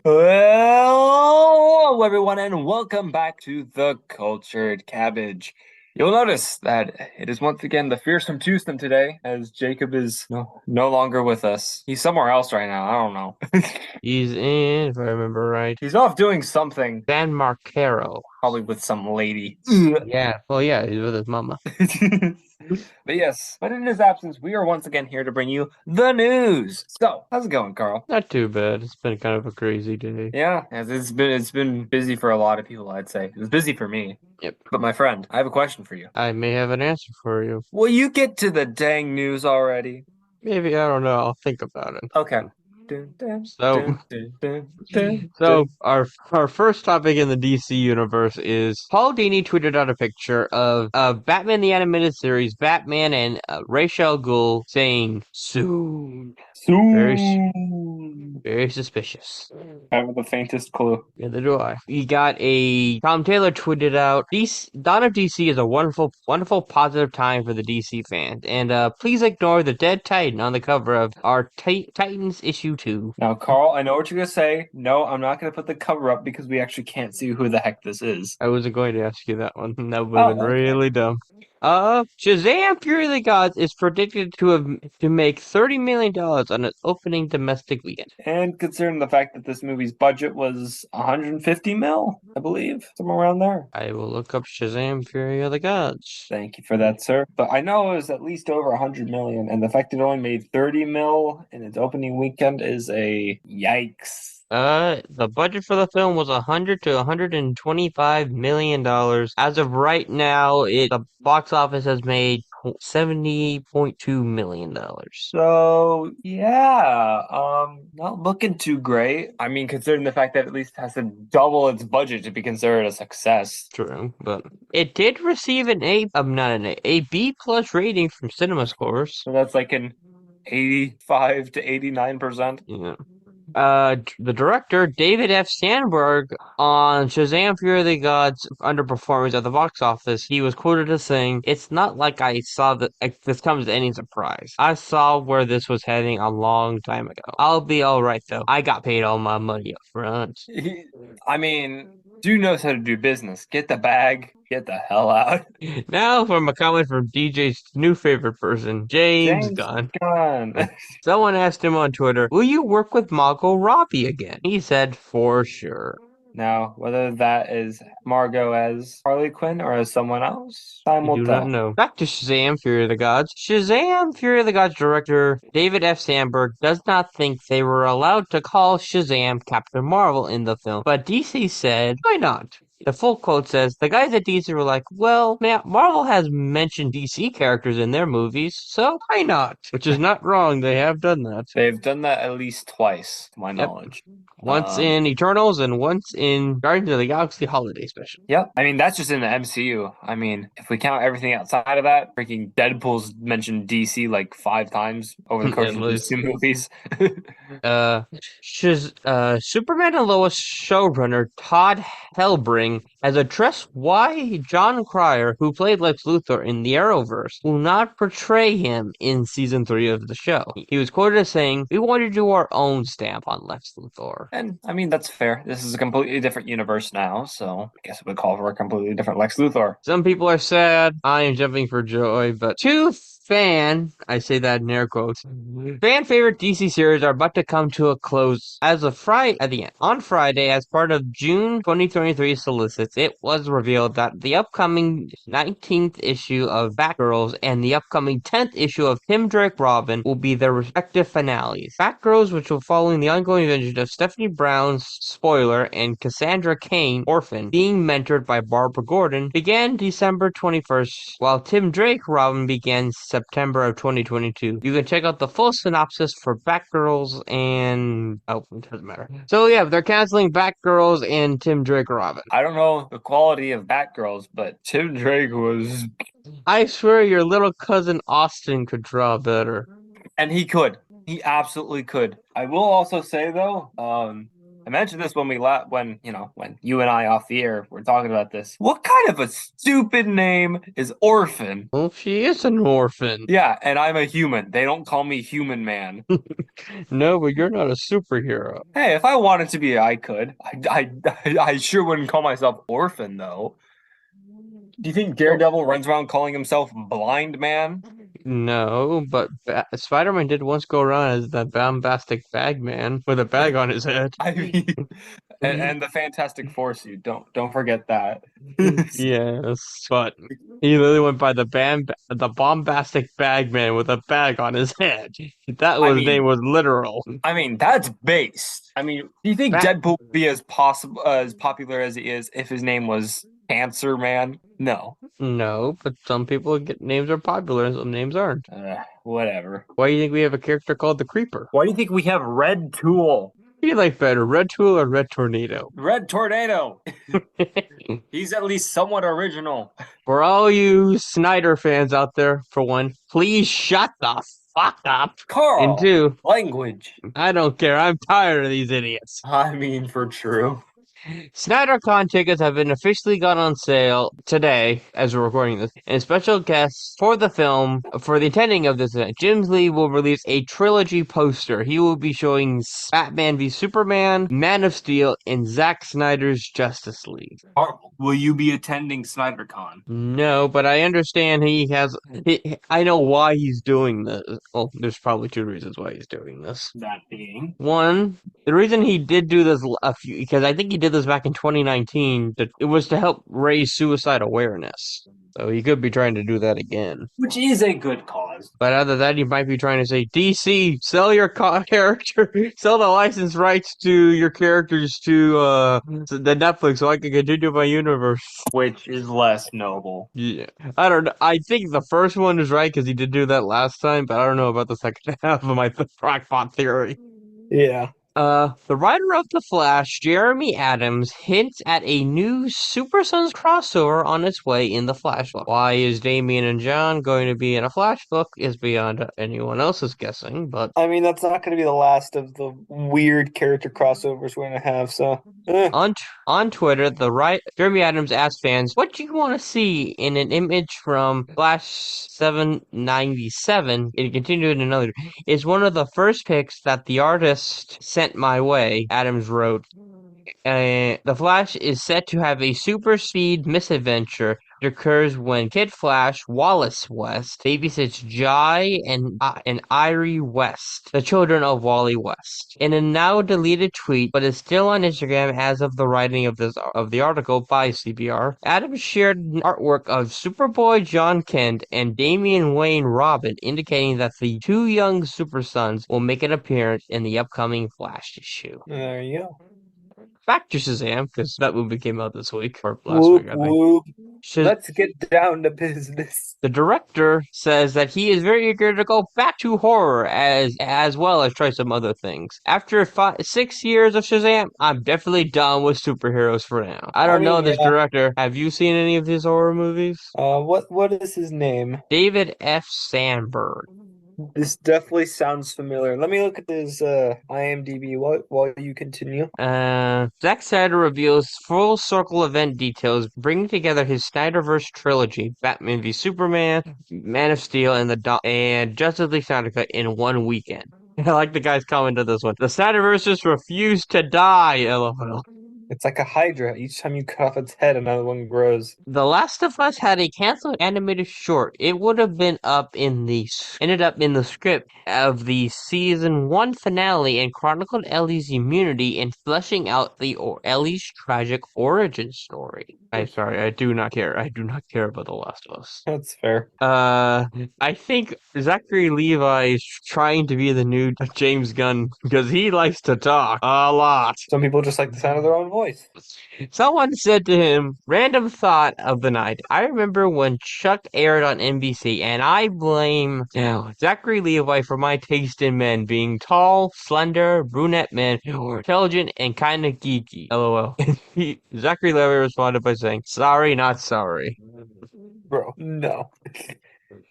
Hello, everyone, and welcome back to the Cultured Cabbage. You'll notice that it is once again the fearsome twosome today, as Jacob is no longer with us. He's somewhere else right now. I don't know. He's in, if I remember right, He's off doing something, San Marcaro. probably with some lady. Yeah, he's with his mama. But in his absence, we are once again here to bring you the news. So, how's it going, Carl? Not too bad. It's been kind of a crazy day. Yeah, as it's been busy for a lot of people, I'd say. It was busy for me. Yep. But my friend, I have a question for you. I may have an answer for you. Will you get to the dang news already? Maybe, I don't know. I'll think about it. Okay. Dun, dun, So, dun, dun, dun, dun, so dun. our first topic in the DC universe is Paul Dini tweeted out a picture of Batman the Animated Series, Batman and Ra's al Ghul saying soon. Very, Soon. very suspicious. I have the faintest clue. Neither do I. We got a Tom Taylor tweeted out, Dawn of DC is a wonderful, wonderful, positive time for the DC fans. And please ignore the dead Titan on the cover of our Titans issue 2. Now, Carl, I know what you're going to say. No, I'm not going to put the cover up because we actually can't see who the heck this is. I wasn't going to ask you that one. That would have been Oh, okay. really dumb. Shazam! Fury of the Gods is predicted to make $30 million on its opening domestic weekend. And considering the fact that this movie's budget was 150 mil, I believe, somewhere around there. I will look up Shazam! Fury of the Gods. Thank you for that, sir. But I know it was at least over 100 million, and the fact it only made 30 mil in its opening weekend is a yikes. The budget for the film was $100 to $125 million. As of right now, the box office has made $70.2 million. So yeah, not looking too great. I mean, considering the fact that at least it has to double its budget to be considered a success. True, but it did receive a B plus rating from Cinema Scores. So that's like an 85 to 89%. Yeah. The director, David F. Sandberg, on Shazam! Fury of the Gods' underperformance at the box office, he was quoted as saying, "It's not like I saw that this comes as any surprise. I saw where this was heading a long time ago. I'll be alright though. I got paid all my money up front." I mean, dude knows how to do business. Get the bag, get the hell out. Now from a comment from DJ's new favorite person, James James Gunn. Gunn. Someone asked him on Twitter, "Will you work with Margot Robbie again?" He said, "For sure." Now, whether that is Margot as Harley Quinn or as someone else, time I will do not tell. know. Back to Shazam! Fury of the Gods. Shazam! Fury of the Gods director David F. Sandberg does not think they were allowed to call Shazam Captain Marvel in the film, but DC said, "Why not?" The full quote says, "The guys at DC were like, well, man, Marvel has mentioned DC characters in their movies, so why not?" Which is not wrong. They have done that. They've done that at least twice, to my Yep. knowledge. Once in Eternals and once in Guardians of the Galaxy Holiday Special. Yep. I mean, that's just in the MCU. I mean, if we count everything outside of that, freaking Deadpool's mentioned DC like 5 times over the course At of these least. 2 movies. Superman and Lois showrunner Todd Helbring has addressed why John Cryer, who played Lex Luthor in the Arrowverse, will not portray him in season 3 of the show. He was quoted as saying, "We want to do our own stamp on Lex Luthor." And I mean, that's fair. This is a completely different universe now, so I guess it would call for a completely different Lex Luthor. Some people are sad. I am jumping for joy, but I say that in air quotes, fan favorite DC series are about to come to a close as of Friday at the end. On Friday, as part of June 2023 solicits, it was revealed that the upcoming 19th issue of Batgirls and the upcoming 10th issue of Tim Drake Robin will be their respective finales. Batgirls, which will follow in the ongoing adventures of Stephanie Brown's Spoiler and Cassandra Cain, Orphan, being mentored by Barbara Gordon, began December 21st, while Tim Drake Robin began September of 2022. You can check out the full synopsis for Batgirls and... oh, it doesn't matter. So yeah, they're canceling Batgirls and Tim Drake Robin. I don't know the quality of Batgirls, but Tim Drake was... I swear your little cousin Austin could draw better. And he could. He absolutely could. I will also say, though, I mentioned this when when you and I off the air were talking about this. What kind of a stupid name is Orphan? Well, she is an orphan. Yeah, and I'm a human. They don't call me Human Man. No, but you're not a superhero. Hey, if I wanted to be, I could. I sure wouldn't call myself Orphan, though. Do you think Well, Daredevil runs around calling himself Blind Man? no, but Spider-Man did once go around as that bombastic bag man with a bag on his head. I mean, and the Fantastic Four suit. Don't forget that. Yes, but he literally went by the bombastic bag man with a bag on his head. That I was name mean, was literal. that's based. I mean, do you think Bat Deadpool would be as popular as he is if his name was Cancer Man? No. no, but some people get names are popular and some names aren't. Whatever. Why do you think we have a character called the Creeper? Why do you think we have Red Tool? Who do you like better, Red Tool or Red Tornado? Red Tornado. He's at least somewhat original. For all you Snyder fans out there, for one, please shut the fuck up. And Carl, two, language. I don't care. I'm tired of these idiots. I mean, for true. SnyderCon tickets have been officially gone on sale today, as we're recording this. And special guests for the film, for the attending of this event, Jim Lee will release a trilogy poster. He will be showing Batman v Superman, Man of Steel, and Zack Snyder's Justice League. Carl, will you be attending SnyderCon? No, but I understand I know why he's doing this. Well, there's probably two reasons why he's doing this. That being. One, the reason he did do this because I think he did this back in 2019, it was to help raise suicide awareness. So he could be trying to do that again. Which is a good cause. But other than that, he might be trying to say, DC, sell your character, sell the license rights to your characters to the Netflix so I can continue my universe. Which is less noble. Yeah. I don't know. I think the first one is right because he did do that last time, but I don't know about the second half of my crackpot theory. Yeah. The writer of The Flash, Jeremy Adams, hints at a new Super Sons crossover on its way in the Flash book. Why is Damian and John going to be in a Flash book is beyond anyone else's guessing, but I mean, that's not going to be the last of the weird character crossovers we're going to have, so. on Twitter, Jeremy Adams asked fans, "What do you want to see in an image from Flash 797?" It continued in another. "Is one of the first pics that the artist sent my way," Adams wrote. The Flash is set to have a super speed misadventure that occurs when Kid Flash, Wallace West, babysits Jai and Irie West, the children of Wally West. In a now deleted tweet, but is still on Instagram as of the writing of the article by CBR, Adams shared an artwork of Superboy John Kent and Damian Wayne Robin, indicating that the two young Super Sons will make an appearance in the upcoming Flash issue. There you go. Back to Shazam, because that movie came out this week, or last Whoop, week, I think. whoop. Let's get down to business. The director says that he is very eager to go back to horror as well as try some other things. After 6 years of Shazam, I'm definitely done with superheroes for now. I I don't know mean, this yeah. director. Have you seen any of his horror movies? What is his name? David F. Sandberg. This definitely sounds familiar. Let me look at his IMDb while you continue. Zack Snyder reveals full circle event details, bringing together his Snyderverse trilogy: Batman v Superman, Man of Steel, and Justice League Snyder Cut in one weekend. I like the guy's comment to this one. The Snyderverses refuse to die, LOL. It's like a Hydra. Each time you cut off its head, another one grows. The Last of Us had a canceled animated short. It would have been ended up in the script of the season 1 finale and chronicled Ellie's immunity and fleshing out Ellie's tragic origin story. I'm sorry, I do not care. I do not care about The Last of Us. That's fair. I think Zachary Levi is trying to be the new James Gunn because he likes to talk a lot. Some people just like the sound of their own voice. Someone said to him, "Random thought of the night. I remember when Chuck aired on NBC, and I blame Zachary Levi for my taste in men being tall, slender, brunette men who are intelligent and kind of geeky." LOL. Zachary Levi responded by saying, "Sorry, not sorry." Bro, no.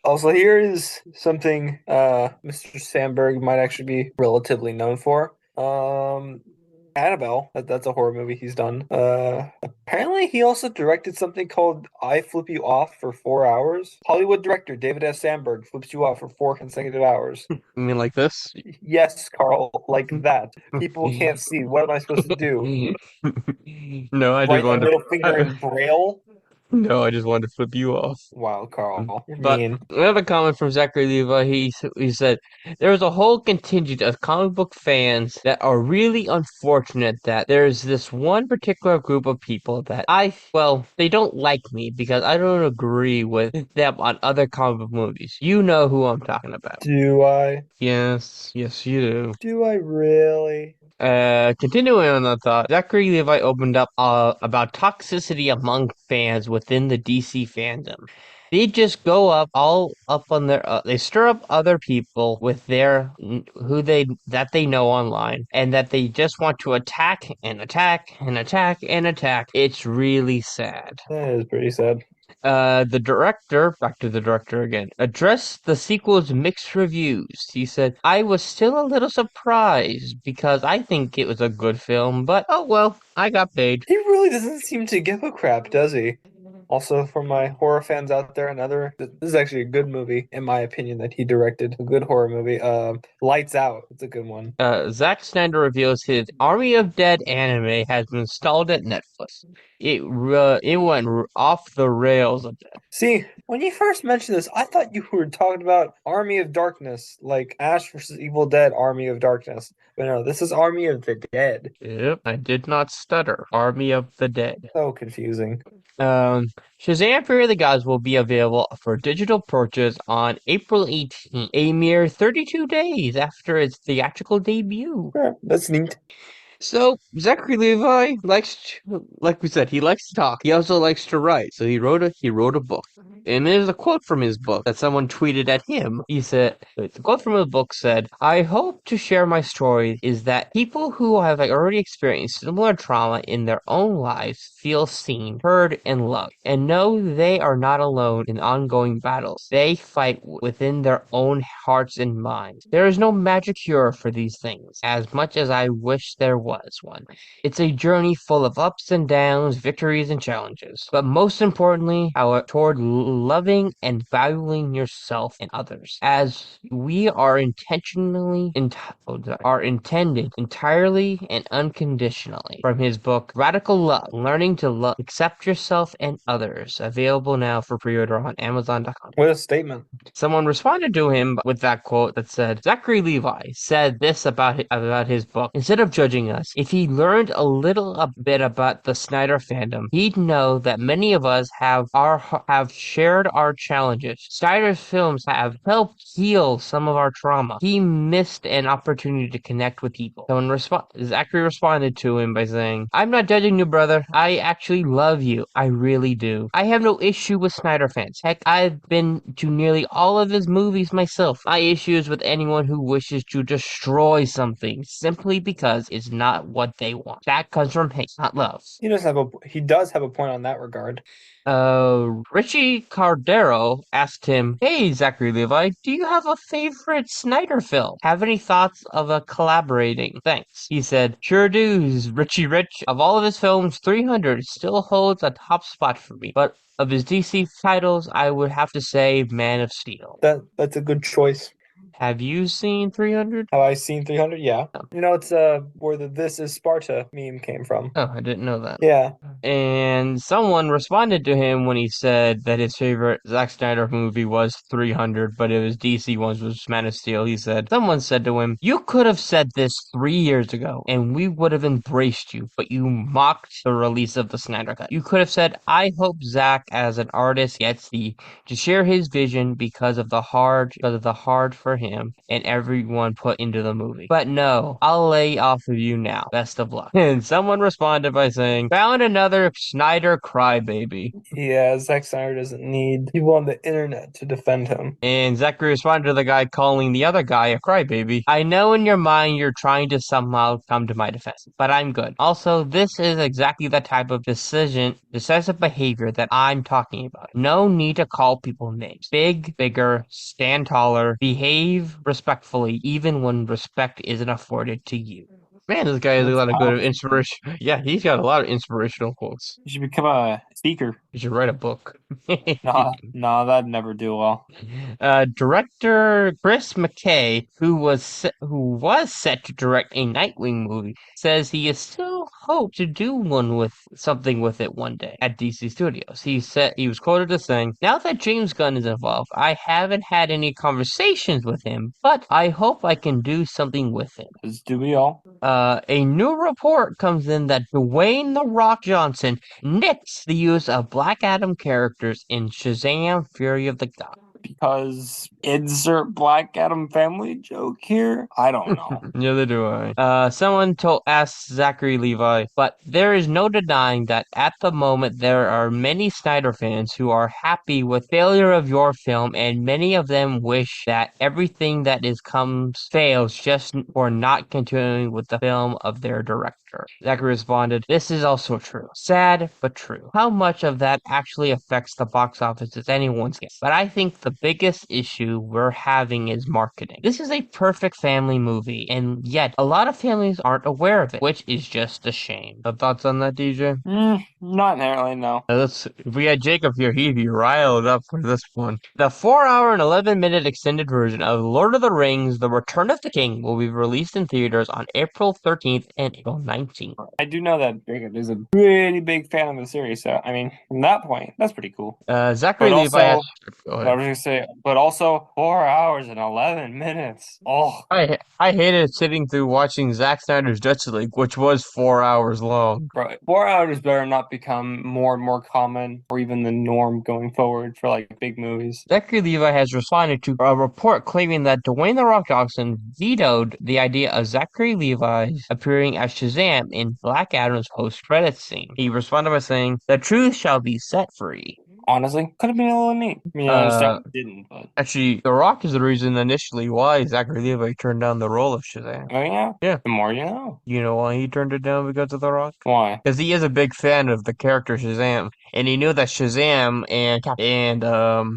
Also, here is something Mr. Sandberg might actually be relatively known for. Annabelle. That's a horror movie he's done. Apparently he also directed something called I Flip You Off for 4 hours. Hollywood director David S. Sandberg flips you off for 4 consecutive hours. I mean, like this? Yes, Carl, like that. People can't see. What am I supposed to do? No, I just Write a wanted middle finger to. in Braille? No, I just wanted to flip you off. Wow, Carl, you're But mean. another comment from Zachary Levi, he said there is a whole contingent of comic book fans that are really unfortunate that there's this one particular group of people that they don't like me because I don't agree with them on other comic book movies. You know who I'm talking about. Do I? Yes, yes, you do. Do I really? Continuing on that thought, Zachary Levi opened up about toxicity among fans within the DC fandom. They just go up all up on their they stir up other people with their who they that they know online and that they just want to attack and attack and attack and attack. It's really sad. That is pretty sad. The director, back to the director again, addressed the sequel's mixed reviews. He said, I was still a little surprised because I think it was a good film, but oh well, I got paid. He really doesn't seem to give a crap, does he? Also, for my horror fans out there, this is actually a good movie, in my opinion, that he directed. A good horror movie. Lights Out. It's a good one. Zack Snyder reveals his Army of Dead anime has been installed at Netflix. It went off the rails a bit. See, when you first mentioned this, I thought you were talking about Army of Darkness, like Ash versus Evil Dead, Army of Darkness. But no, this is Army of the Dead. Yep, I did not stutter. Army of the Dead. So confusing. Um, Shazam! Fury of the Gods will be available for digital purchase on April 18th, a mere 32 days after its theatrical debut. Sure, that's neat. So, Zachary Levi like we said, he likes to talk. He also likes to write. So he wrote a book. And there's a quote from his book that someone tweeted at him. He said, the quote from his book said, I hope to share my story is that people who have already experienced similar trauma in their own lives feel seen, heard, and loved, and know they are not alone in ongoing battles. They fight within their own hearts and minds. There is no magic cure for these things, as much as I wish there was one. It's a journey full of ups and downs, victories and challenges, but most importantly, toward loving and valuing yourself and others, as we are are intended entirely and unconditionally. From his book Radical Love: Learning to Love, Accept Yourself and Others, available now for pre-order on Amazon.com. What a statement. Someone responded to him with that quote that said, Zachary Levi said this about his book. Instead of judging us, if he learned a bit about the Snyder fandom, he'd know that many of us have shared our challenges. Snyder's films have helped heal some of our trauma. He missed an opportunity to connect with people. Zachary responded to him by saying, I'm not judging you, brother. I actually love you. I really do. I have no issue with Snyder fans. Heck, I've been to nearly all of his movies myself. My issue is with anyone who wishes to destroy something simply because it's not what they want. That comes from hate, not love. He does have a point on that regard. Richie Cardero asked him, Hey, Zachary Levi, do you have a favorite Snyder film? Have any thoughts of a collaborating? Thanks. He said, Sure do, Richie Rich. Of all of his films, 300 still holds a top spot for me, but of his DC titles, I would have to say Man of Steel. That's a good choice. Have you seen 300? Have I seen 300? Yeah. Oh. It's where the This Is Sparta meme came from. Oh, I didn't know that. Yeah. And someone responded to him when he said that his favorite Zack Snyder movie was 300, but it was DC ones was Man of Steel. Someone said to him, You could have said this 3 years ago, and we would have embraced you, but you mocked the release of the Snyder Cut. You could have said, I hope Zack as an artist gets to share his vision because of the hard for him and everyone put into the movie. But no, I'll lay off of you now. Best of luck. And someone responded by saying, Found another Snyder crybaby. Yeah, Zack Snyder doesn't need people on the internet to defend him. And Zachary responded to the guy calling the other guy a crybaby. I know in your mind you're trying to somehow come to my defense, but I'm good. Also, this is exactly the type of decisive behavior that I'm talking about. No need to call people names. Big, bigger, stand taller, behave respectfully, even when respect isn't afforded to you. Man, this guy has a That's lot of good powerful. inspiration. Yeah, he's got a lot of inspirational quotes. You should become a speaker. You should write a book. No, that'd never do well. Director Chris McKay, who was set to direct a Nightwing movie, says he is still hope to do one with something with it one day at DC Studios. He was quoted as saying, "Now that James Gunn is involved, I haven't had any conversations with him, but I hope I can do something with him." As do we all. A new report comes in that Dwayne The Rock Johnson nixed the use of Black Adam characters in Shazam Fury of the Gods. Because insert Black Adam family joke here? I don't know. Neither do I. Someone asked Zachary Levi, but there is no denying that at the moment there are many Snyder fans who are happy with failure of your film, and many of them wish that everything that is comes fails just for not continuing with the film of their director. Zachary responded, "This is also true. Sad, but true. How much of that actually affects the box office is anyone's guess. But I think the biggest issue we're having is marketing. This is a perfect family movie, and yet a lot of families aren't aware of it, which is just a shame." No thoughts on that, DJ? Not inherently, no. If we had Jacob here, he'd be riled up for this one. The 4 hour and 11-minute extended version of Lord of the Rings: The Return of the King will be released in theaters on April 13th and April 19th. I do know that Jacob is a pretty big fan of the series, so I mean, from that point, that's pretty cool. Zachary But Levi has. also, Go I ahead. was gonna say, but also 4 hours and 11 minutes. Oh, I hated sitting through watching Zack Snyder's Justice League, which was 4 hours long. bro, 4 hours better not become more and more common, or even the norm going forward for like big movies. Zachary Levi has responded to a report claiming that Dwayne The Rock Johnson vetoed the idea of Zachary Levi appearing as Shazam in Black Adam's post-credits scene. He responded by saying, "The truth shall be set free." Honestly, could have been a little neat. I mean, I understand Uh, it didn't, but Actually, The Rock is the reason initially why Zachary Levi turned down the role of Shazam. I mean, yeah, Yeah. the more you know. You know why he turned it down because of The Rock? Why? Because he is a big fan of the character Shazam, and he knew that Shazam and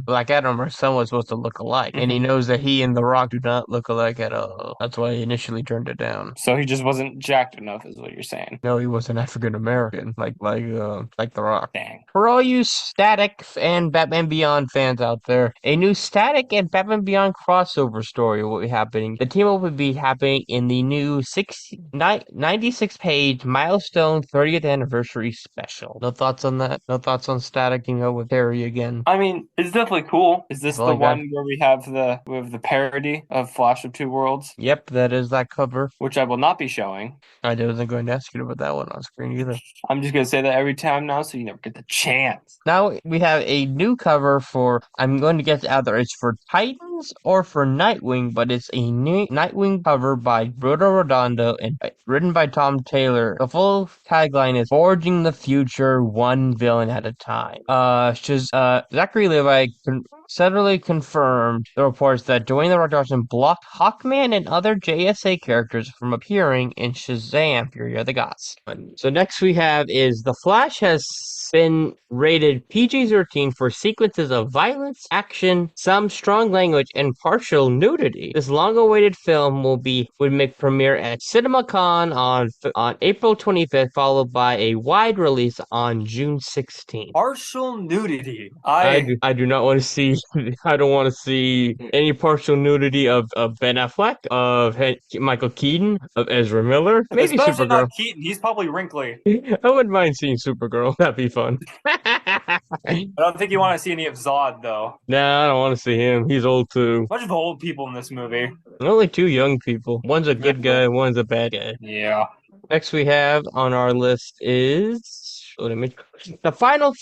Black Adam are somewhat supposed to look alike, and he hmm knows that he and The Rock do not look alike at all. That's why he initially turned it down. So he just wasn't jacked enough, is what you're saying. No, he was an African American, like The Rock. Dang. For all you Static and Batman Beyond fans out there, a new Static and Batman Beyond crossover story will be happening. The team up will be happening in the new 96-page milestone 30th anniversary special. No thoughts on that? No thoughts on Static teaming up with Harry again? I mean, it's definitely cool. Is this Well, the like that. one where we have the parody of Flash of Two Worlds, Yep, that is that cover. which I will not be showing? I wasn't going to ask you to put that one on screen either. I'm just gonna say that every time now, so you never get the chance. Now we have a new cover for, I'm going to guess either it's for Titans or for Nightwing, but it's a new Nightwing cover by Roto Redondo and written by Tom Taylor. The full tagline is "Forging the Future One Villain at a Time." Zachary Levi suddenly confirmed the reports that Dwayne The Rock Johnson blocked Hawkman and other JSA characters from appearing in Shazam Fury of the Gods. So next we have is The Flash has been rated PG-13 for sequences of violence, action, some strong language, and partial nudity. This long-awaited film would make premiere at CinemaCon on April 25th, followed by a wide release on June 16th. Partial nudity. I do not want to see. I don't want to see any partial nudity of Ben Affleck, of Michael Keaton, of Ezra Miller, maybe Especially Supergirl. not Keaton. He's probably wrinkly. I wouldn't mind seeing Supergirl. That'd be fun. I don't think you want to see any of Zod though. Nah, I don't want to see him. He's old too. Bunch of old people in this movie. Only two young people. One's a good Yeah. guy, one's a bad guy. Yeah. Next we have on our list is the final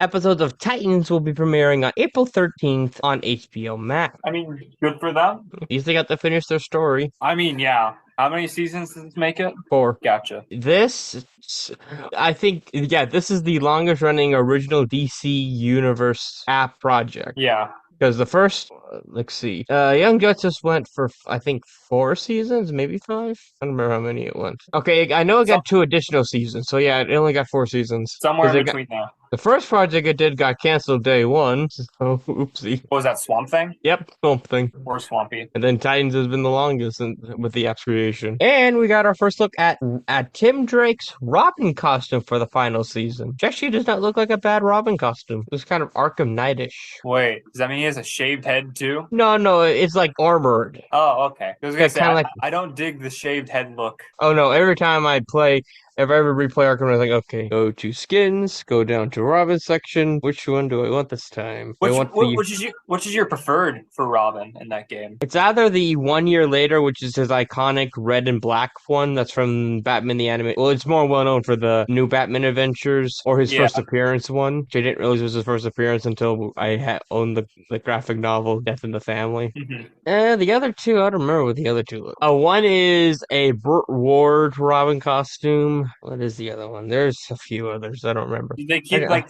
episodes of Titans will be premiering on April 13th on HBO Max. I mean, good for them. At least they got to finish their story. I mean, yeah. How many seasons does this make it? 4. Gotcha. I think, yeah, this is the longest running original DC Universe app project. Yeah. Because the first, let's see, Young Justice went for, I think, 4 seasons, maybe 5? I don't remember how many it went. Okay, I know it got 2 additional seasons, so yeah, it only got 4 seasons. Somewhere 'Cause in it got, between there. The first project I did got canceled day one, so oopsie. What was that, Swamp Thing Yep, something. or Swampy? And then Titans has been the longest with the app's creation. And we got our first look at Tim Drake's Robin costume for the final season. Which actually does not look like a bad Robin costume. It's kind of Arkham Knight-ish. Wait, does that mean he has a shaved head too? No, it's like armored. Oh, okay. I was gonna Yeah, say kind of like. I don't dig the shaved head look. Oh no! Every time I play, if I ever replay Arkham, I'm like, okay, go to skins, go down to Robin section. Which one do I want this time? I want the. Which is your preferred for Robin in that game? It's either the 1 year later, which is his iconic red and black one that's from Batman the Animated. Well, it's more well known for the new Batman Adventures or his Yeah. first appearance one, which I didn't realize was his first appearance until I had owned the graphic novel Death in the Family. Mhm. The other two, I don't remember what the other two look. Oh, one is a Burt Ward Robin costume. What is the other one? There's a few others. I don't remember. Did they keep like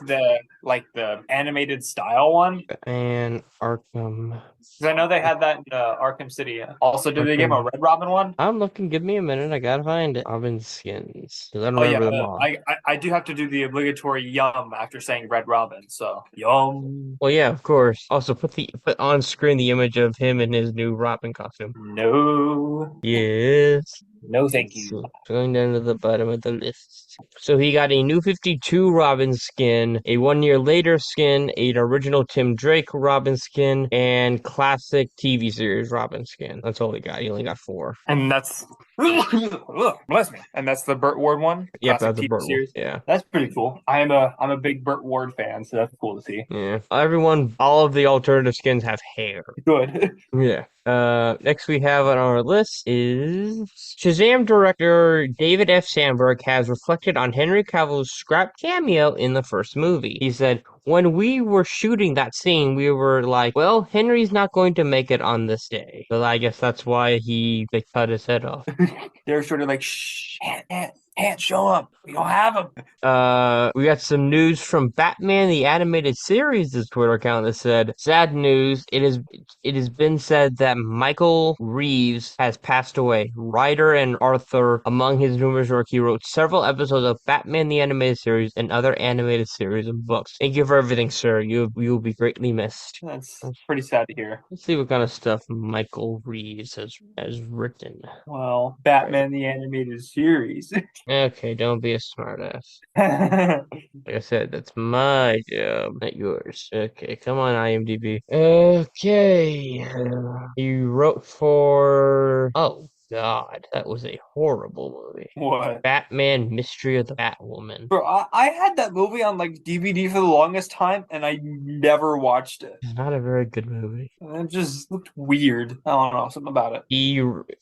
the animated style one? And Arkham. Because I know they had that in Arkham City. Also, did they give him a Arkham. Red Robin one? I'm looking. Give me a minute. I gotta find it. Robin skins. 'Cause I don't Oh yeah, remember them all. I do have to do the obligatory yum after saying Red Robin. So yum. Well, yeah, of course. Also, put on screen the image of him in his new Robin costume. No, Yes. no, thank Let's you. see. Going down to the bottom of the list. So he got a new 52 Robin skin, a 1 year later skin, an original Tim Drake Robin skin, and classic TV series Robin skin. That's all he got. He only got 4. And that's bless me. And that's the Burt Ward one, Yep, classic that's a TV Burt Ward. series. Yeah. That's pretty cool. I'm a big Burt Ward fan, so that's cool to see. Yeah. All of the alternative skins have hair. Good. Yeah. Next we have on our list is Shazam director David F. Sandberg has reflected on Henry Cavill's scrap cameo in the first movie. He said, "When we were shooting that scene, we were like, well, Henry's not going to make it on this day." But I guess that's why they cut his head off. They're sort of like, shh, can't show up. We don't have him. We got some news from Batman the Animated Series' Twitter account that said, "Sad news. It has been said that Michael Reeves has passed away. Writer and author, among his numerous work, he wrote several episodes of Batman the Animated Series and other animated series and books. Thank you for everything, sir. You will be greatly missed." That's pretty sad to hear. Let's see what kind of stuff Michael Reeves has written. Well, Batman the Animated Series. Okay, don't be a smartass. Like I said, that's my job, not yours. Okay, come on, IMDb. Okay. He wrote for. Oh, God. That was a horrible movie. What? Batman Mystery of the Batwoman. Bro, I had that movie on like DVD for the longest time, and I never watched it. It's not a very good movie. It just looked weird. I don't know, something about it.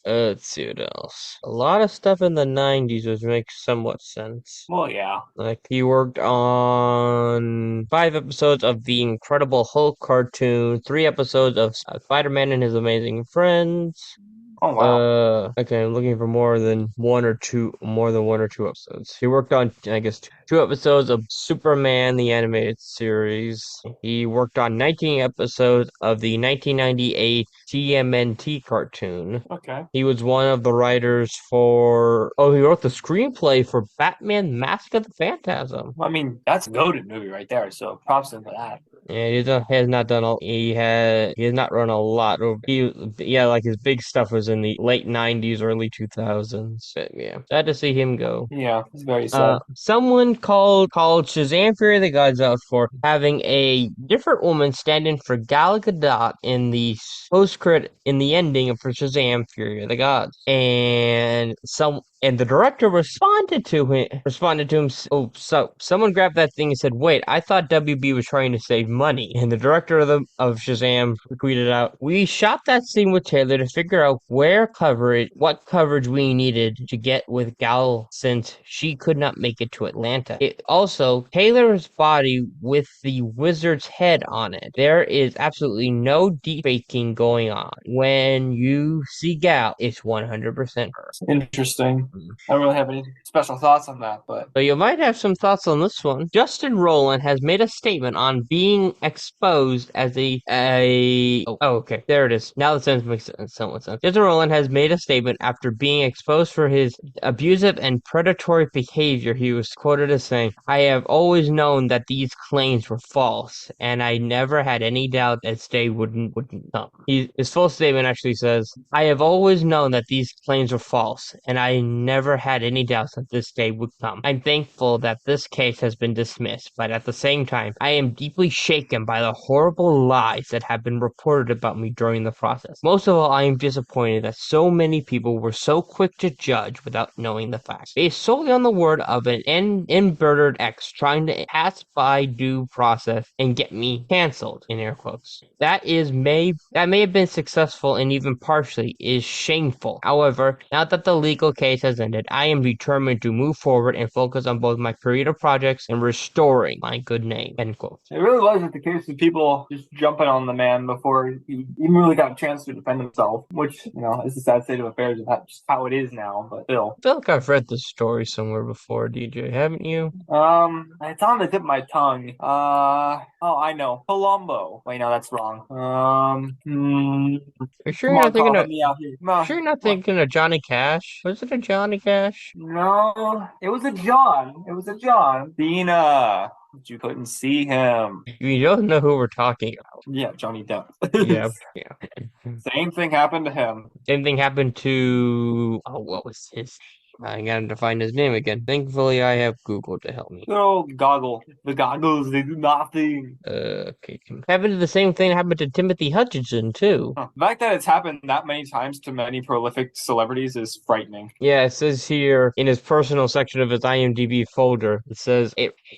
Let's see what else. A lot of stuff in the 90s, which makes somewhat sense. Well, yeah. Like, he worked on 5 episodes of the Incredible Hulk cartoon, 3 episodes of Spider-Man and His Amazing Friends. Oh wow. Okay, I'm looking for more than one or two episodes. He worked on, I guess, 2 episodes of Superman, the animated series. He worked on 19 episodes of the 1998 TMNT cartoon. Okay. He was one of the writers for, he wrote the screenplay for Batman Mask of the Phantasm. I mean, that's a goated movie right there, so props to him for that. Yeah, he has not run a lot. Like his big stuff was in the late 90s, early 2000s. But yeah, sad to see him go. Yeah, it's very sad. Someone called Shazam Fury of the Gods out for having a different woman stand in for Gal Gadot in the post-credit in the ending for Shazam Fury of the Gods. And the director responded to him. Oh, so someone grabbed that thing and said, "Wait, I thought WB was trying to save money." And the director of Shazam tweeted out, "We shot that scene with Taylor to figure out what coverage we needed to get with Gal since she could not make it to Atlanta. Taylor's body with the wizard's head on it. There is absolutely no deep faking going on. When you see Gal, it's 100% her." Interesting. I don't really have any special thoughts on that, but So you might have some thoughts on this one. Justin Rowland has made a statement on being being exposed as okay, there it is. Now the sentence makes somewhat sense. Jason Rowland has made a statement after being exposed for his abusive and predatory behavior. He was quoted as saying, "I have always known that these claims were false, and I never had any doubt that this day wouldn't come." His full statement actually says, "I have always known that these claims were false, and I never had any doubts that this day would come. I'm thankful that this case has been dismissed, but at the same time, I am deeply shaken by the horrible lies that have been reported about me during the process. Most of all, I am disappointed that so many people were so quick to judge without knowing the facts, based solely on the word of an embittered ex trying to pass by due process and get me canceled," in air quotes. That may have been successful and even partially is shameful. However, now that the legal case has ended, I am determined to move forward and focus on both my creative projects and restoring my good name. End quote. It really wasn't the case of people just jumping on the man before he even really got a chance to defend himself, which, is a sad state of affairs of just how it is now, but still. I feel like I've read this story somewhere before, DJ, haven't you? It's on the tip of my tongue. Oh, I know. Colombo. Wait, no, that's wrong. Are you sure Come you're on, not Carl, thinking help of me out here. sure you're not What? thinking of Johnny Cash? Was it a Johnny Cash? No, it was a John. It was a John. Dina, but you couldn't see him. You don't know who we're talking about. Yeah, Johnny Depp. Yeah, yeah. Same thing happened to him. Same thing happened to what was his? I gotta find his name again. Thankfully, I have Google to help me. Good old goggle. The goggles, they do nothing. Okay. Happened to the same thing that happened to Timothy Hutchinson too. Huh. The fact that it's happened that many times to many prolific celebrities is frightening. Yeah, it says here in his personal section of his IMDb folder,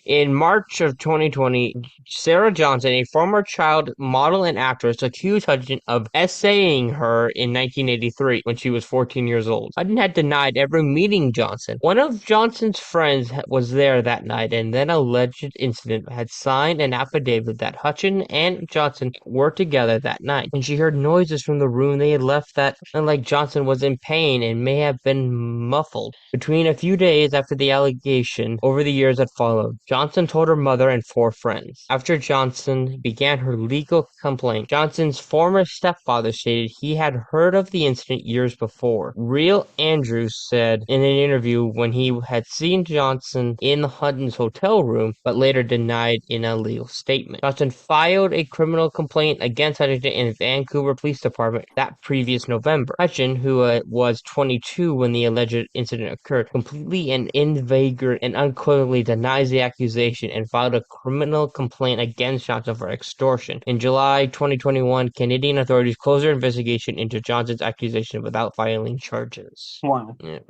in March of 2020, Sarah Johnson, a former child model and actress, accused Hutchinson of essaying her in 1983 when she was 14 years old. Hutchinson had denied ever meeting Johnson. One of Johnson's friends was there that night, and then alleged incident had signed an affidavit that Hutchinson and Johnson were together that night. When she heard noises from the room they had left that, unlike Johnson, was in pain and may have been muffled. Between a few days after the allegation, over the years that followed, Johnson told her mother and 4 friends. After Johnson began her legal complaint, Johnson's former stepfather stated he had heard of the incident years before. Real Andrews said in an interview when he had seen Johnson in Hutton's hotel room, but later denied in a legal statement. Johnson filed a criminal complaint against Hutchinson in Vancouver Police Department that previous November. Hutchinson, who was 22 when the alleged incident occurred, completely and invagrant and unequivocally denies the accusation and filed a criminal complaint against Johnson for extortion. In July 2021, Canadian authorities closed their investigation into Johnson's accusation without filing charges. One. Yeah.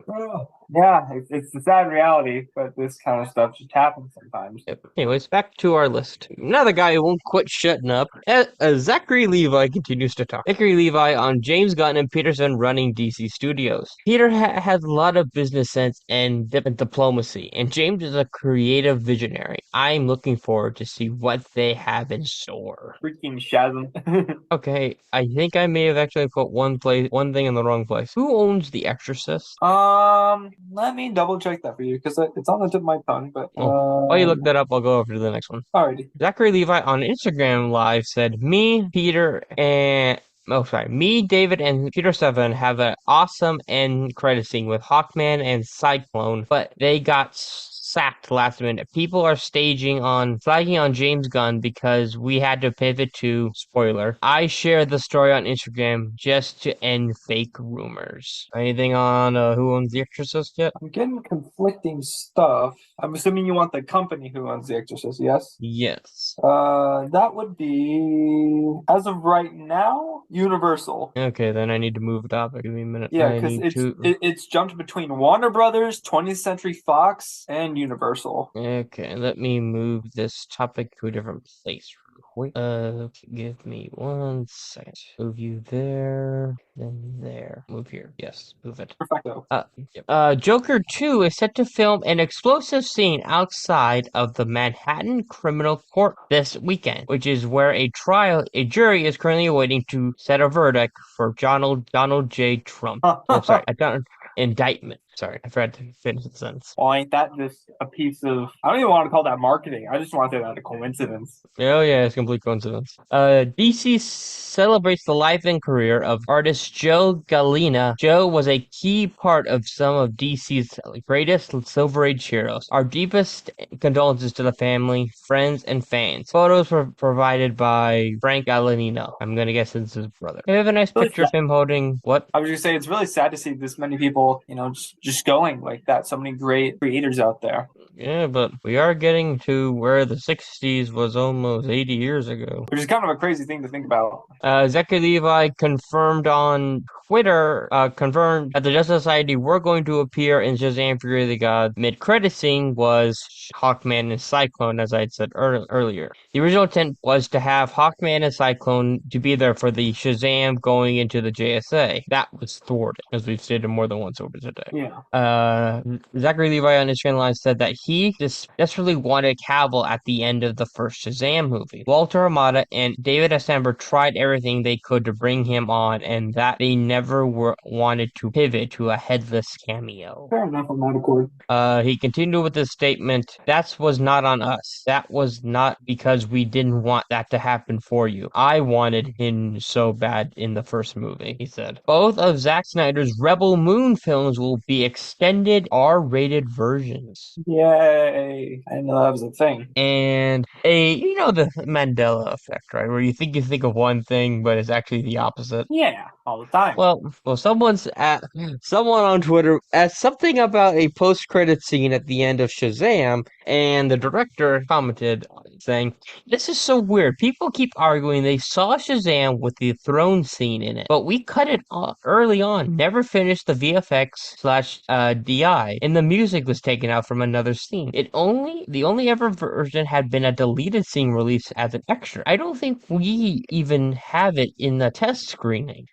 Yeah, it's a sad reality, but this kind of stuff just happens sometimes. Yep. Anyways, back to our list. Another guy who won't quit shutting up. Zachary Levi continues to talk. Zachary Levi on James Gunn and Peterson running DC Studios. Peter has a lot of business sense and diplomacy, and James is a creative visionary. I'm looking forward to see what they have in store. Freaking Shazam. Okay, I think I may have actually put one thing in the wrong place. Who owns The Exorcist? Let me double check that for you because it's on the tip of my tongue. But while you look that up, I'll go over to the next one. Alrighty. Zachary Levi on Instagram Live said, me, David, and Peter Seven have an awesome end credit scene with Hawkman and Cyclone, but they got sacked last minute. People are flagging on James Gunn because we had to pivot to spoiler. I shared the story on Instagram just to end fake rumors. Anything on who owns The Exorcist yet? I'm getting conflicting stuff. I'm assuming you want the company who owns The Exorcist, yes? Yes. That would be, as of right now, Universal. Okay, then I need to move the topic. Give me a minute. Yeah, because it's jumped between Warner Brothers, 20th Century Fox, and Universal. Okay, let me move this topic to a different place real quick. Give me 1 second. Move you there, then there. Move here. Yes, move it. Perfecto. Yep. Joker 2 is set to film an explosive scene outside of the Manhattan Criminal Court this weekend, which is where a jury is currently awaiting to set a verdict for Donald J. Trump. Indictment. Sorry, I forgot to finish the sentence. Well, ain't that just a piece of? I don't even want to call that marketing. I just want to say that a coincidence. Oh yeah, it's complete coincidence. DC celebrates the life and career of artist Joe Galena. Joe was a key part of some of DC's greatest Silver Age heroes. Our deepest condolences to the family, friends, and fans. Photos were provided by Frank Galanino. I'm gonna guess it's his brother. We have a nice Really picture of him holding what? I was gonna say it's really sad to see this many people, just going like that. So many great creators out there, Yeah, but we are getting to where the 60s was almost 80 years ago. which is kind of a crazy thing to think about. Zachary Levi confirmed on Twitter, confirmed that the Justice Society were going to appear in Shazam! Fury of the Gods. Mid-credit scene was Hawkman and Cyclone, as I had said earlier. The original intent was to have Hawkman and Cyclone to be there for the Shazam going into the JSA. That was thwarted, as we've stated more than once over today. Yeah. Zachary Levi on his channel line said that he just desperately wanted Cavill at the end of the first Shazam movie. Walter Hamada and David S. Amber tried everything they could to bring him on, and that they never wanted to pivot to a headless cameo. Fair enough on that accord. He continued with this statement, that was not on us. That was not because we didn't want that to happen for you. I wanted him so bad in the first movie, he said. Both of Zack Snyder's Rebel Moon films will be extended R-rated versions. Yay! I didn't know that was a thing. And the Mandela effect, right? Where you think of one thing, but it's actually the opposite. Yeah, all the time. Well, someone on Twitter asked something about a post-credit scene at the end of Shazam, and the director commented saying, "This is so weird. People keep arguing they saw Shazam with the throne scene in it, but we cut it early on. Never finished the VFX slash DI, and the music was taken out from another scene. The only ever version had been a deleted scene released as an extra. I don't think we even have it in the test screening."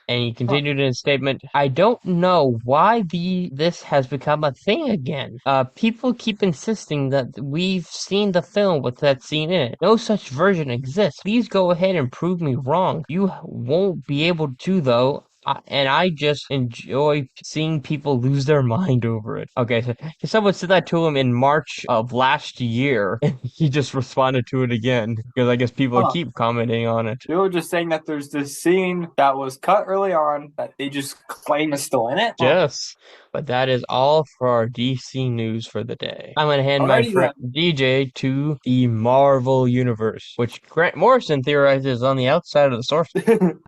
And he continued in his statement, I don't know why this has become a thing again. People keep insisting that we've seen the film with that scene in it. No such version exists. Please go ahead and prove me wrong. You won't be able to, though. And I just enjoy seeing people lose their mind over it. Okay, so someone said that to him in March of last year, and he just responded to it again because I guess people Huh. keep commenting on it. You were just saying that there's this scene that was cut early on that they just claim is still in it. Yes, but that is all for our DC news for the day. I'm going to hand my Alrighty friend DJ to the Marvel Universe, which Grant Morrison theorizes on the outside of the source.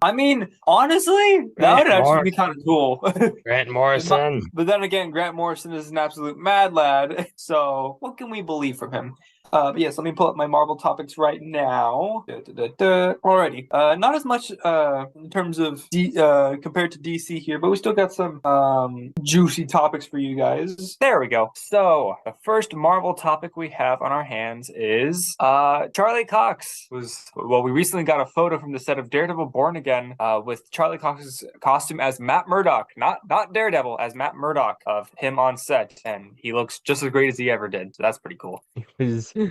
I mean, honestly, that would actually be kind of cool. Grant Morrison. But then again, Grant Morrison is an absolute mad lad. So what can we believe from him? But yes, let me pull up my Marvel topics right now. Alrighty. Not as much in terms of compared to DC here, but we still got some juicy topics for you guys. There we go. So the first Marvel topic we have on our hands is Charlie Cox we recently got a photo from the set of Daredevil Born Again with Charlie Cox's costume as Matt Murdock, not Daredevil, as Matt Murdock, of him on set, and he looks just as great as he ever did. So that's pretty cool.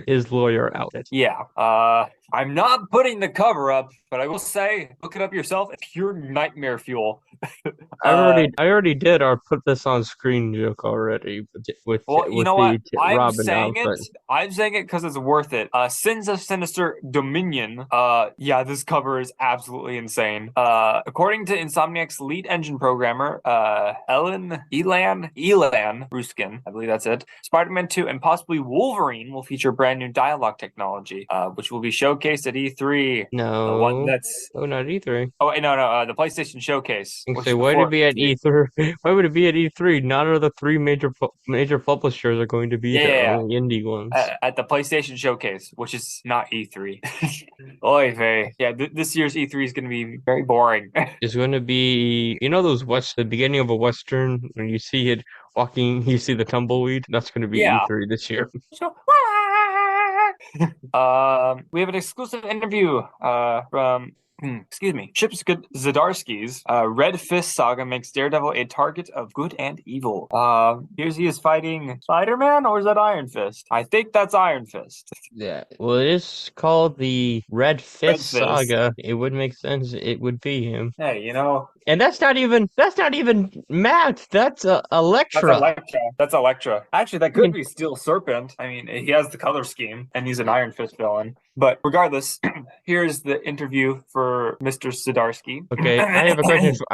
His lawyer outfit. Yeah. I'm not putting the cover up, but I will say, look it up yourself. It's pure nightmare fuel. I already did our put this on screen joke already with you know what? I'm Robin outfit. I'm saying it because it's worth it. Sins of Sinister Dominion. Yeah, this cover is absolutely insane. According to Insomniac's lead engine programmer, Elan Ruskin, I believe that's it. Spider-Man 2 and possibly Wolverine will feature brand new dialogue technology, which will be showcased at E3. No, the one that's not E3. Oh wait, no, the PlayStation Showcase. So why would it be at E3? Why would it be at E3? None of the three major publishers are going to be there. Only indie ones. At the PlayStation Showcase, which is not E3. Oy vey. Yeah, this year's E3 is going to be very boring. It's going to be, the beginning of a Western, when you see it walking, you see the tumbleweed. That's going to be E3 this year. We have an exclusive interview from excuse me, Chip Zdarsky's Red Fist saga makes Daredevil a target of good and evil. Here's he is fighting Spider-Man, or is that Iron Fist? I think that's Iron Fist. Yeah. Well, it is called the Red Red Fist Fist. saga. It would make sense. It would be him. Hey, you know, And that's not even Matt. That's that's Elektra. Elektra. That's Elektra. Actually, that I could mean, be Steel Serpent. I mean, he has the color scheme, and he's an Iron Fist villain. But regardless, here's the interview for Mr. Zdarsky. okay, I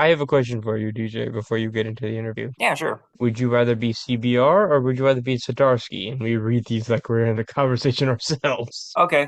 have a question for you, DJ, before you get into the interview. Yeah, sure. Would you rather be CBR or would you rather be Sadarsky? And we read these like we're in the conversation ourselves. Okay,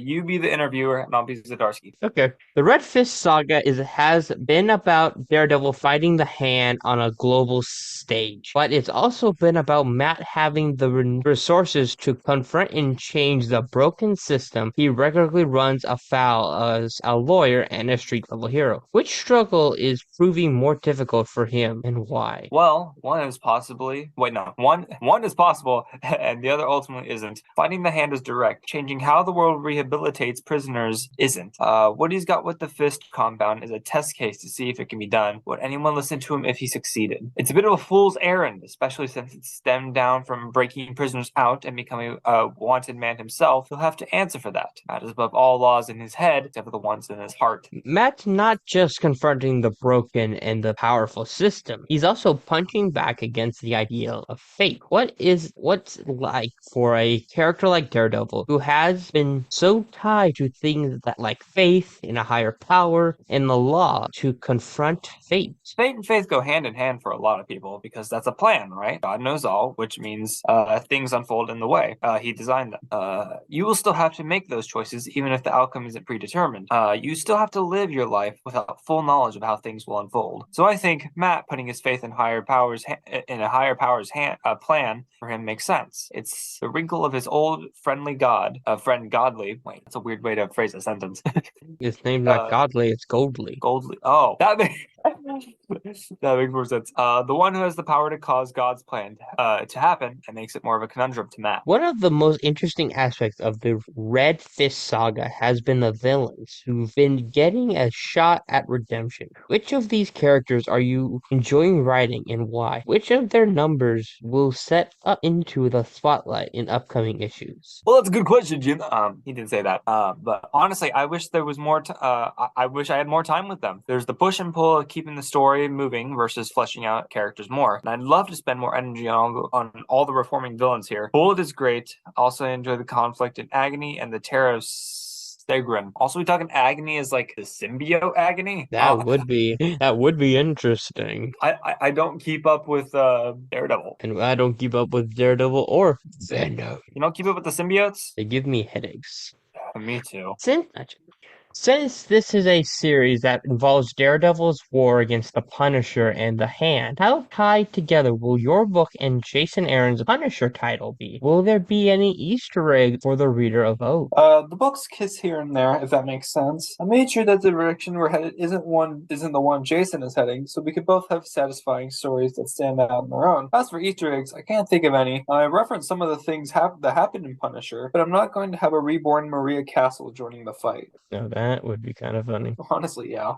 you be the interviewer, and I'll be Zdarsky. Okay. The Red Fist saga has been about Daredevil fighting the Hand on a global stage, but it's also been about Matt having the resources to confront and change the broken system he regularly runs afoul as a lawyer and a street level hero. Which struggle is proving more difficult for him and why? Well, one is possibly wait, no, one is possible, and the other ultimately isn't. Fighting the Hand is direct. Changing how the world rehabilitates prisoners isn't. What he's got with the Fist compound is a test case to see if it can be done. Would anyone listen to him if he succeeded? It's a bit of a fool's errand, especially since it stemmed down from breaking prisoners out and becoming a wanted man himself. He'll have to answer for that. Matt is above all laws in his head, except for the ones in his heart. Matt's not just confronting the broken and the powerful system. He's also punching back against the ideal of fate. What's like for a character like Daredevil who has been so tied to things that like faith in a higher power and the law to confront fate? Fate and faith go hand in hand for a lot of people because that's a plan, right? God knows all, which means things unfold in the way he designed them. You will still have to make those choices even if the outcome isn't predetermined. You still have to live your life without full knowledge of how things will unfold. So I think Matt putting his faith in higher powers in a higher powers plan for him makes sense. It's the wrinkle of his old friendly god, friend Godly. Wait, that's a weird way to phrase a sentence. His name's not Godly, it's Goldly. Goldly. Oh, that makes that makes more sense. The one who has the power to cause God's plan to happen and makes it more of a conundrum to Matt. One of the most interesting aspects of the Red Fist saga has been the villains who've been getting a shot at redemption. Which of these characters are you enjoying writing and why? Which of their numbers will set up into the spotlight in upcoming issues? Well, that's a good question, Jim. He didn't say that. But honestly, I wish there was more. I wish I had more time with them. There's the push and pull of keeping the story moving versus fleshing out characters more. And I'd love to spend more energy on all the reforming villains here. Bullet is great. Also enjoy the conflict in Agony and the Terror of Stegron. Also, we talking Agony is like the symbiote Agony. That would be interesting. I don't keep up with Daredevil. And I don't keep up with Daredevil or Venom. You don't keep up with the symbiotes? They give me headaches. Me too. Since this is a series that involves Daredevil's war against the Punisher and the Hand, how tied together will your book and Jason Aaron's Punisher title be? Will there be any Easter egg for the reader of Oath? The books kiss here and there, if that makes sense. I made sure that the direction we're headed isn't the one Jason is heading, so we could both have satisfying stories that stand out on their own. As for Easter eggs, I can't think of any. I referenced some of the things that happened in Punisher, but I'm not going to have a reborn Maria Castle joining the fight. No, that would be kind of funny. Honestly, yeah.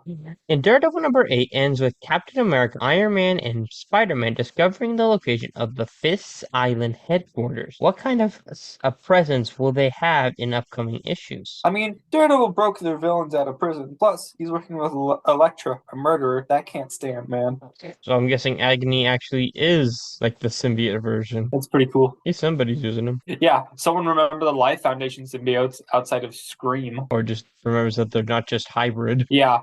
And Daredevil number 8 ends with Captain America, Iron Man, and Spider-Man discovering the location of the Fist Island headquarters. What kind of a presence will they have in upcoming issues? I mean, Daredevil broke their villains out of prison. Plus, he's working with Elektra, a murderer. That can't stand, man. So I'm guessing Agony actually is like the symbiote version. That's pretty cool. Hey, somebody's using them. Yeah, someone remember the Life Foundation symbiotes outside of Scream. Or just remembers that they're not just hybrid. Yeah.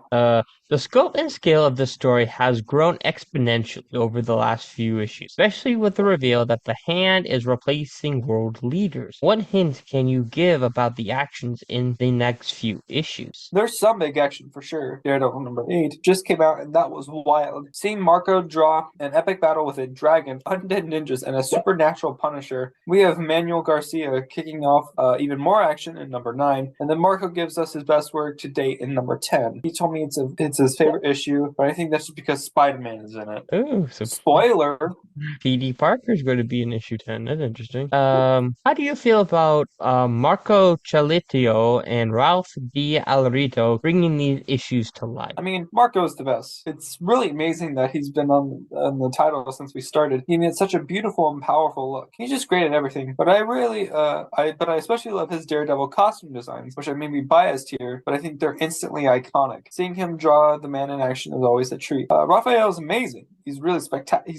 The scope and scale of this story has grown exponentially over the last few issues, especially with the reveal that the Hand is replacing world leaders. What hint can you give about the actions in the next few issues? There's some big action for sure. Daredevil number 8 just came out and that was wild. Seeing Marco draw an epic battle with a dragon, undead ninjas, and a supernatural Punisher. We have Manuel Garcia kicking off even more action in number 9, and then Marco gives us his best work to date in number 10. He told me it's his favorite issue, but I think that's just because Spider-Man is in it. Oh, so Spoiler. P.D. Parker's going to be in issue 10. That's interesting. How do you feel about Marco Cialitio and Ralph D. Alrito bringing these issues to life? I mean, Marco's the best. It's really amazing that he's been on the title since we started. He made such a beautiful and powerful look. He's just great at everything. But I really, I especially love his Daredevil costume designs, which I may be biased here, but I think they're instantly iconic. Seeing him draw the man in action is always a treat. Raphael is amazing. He's a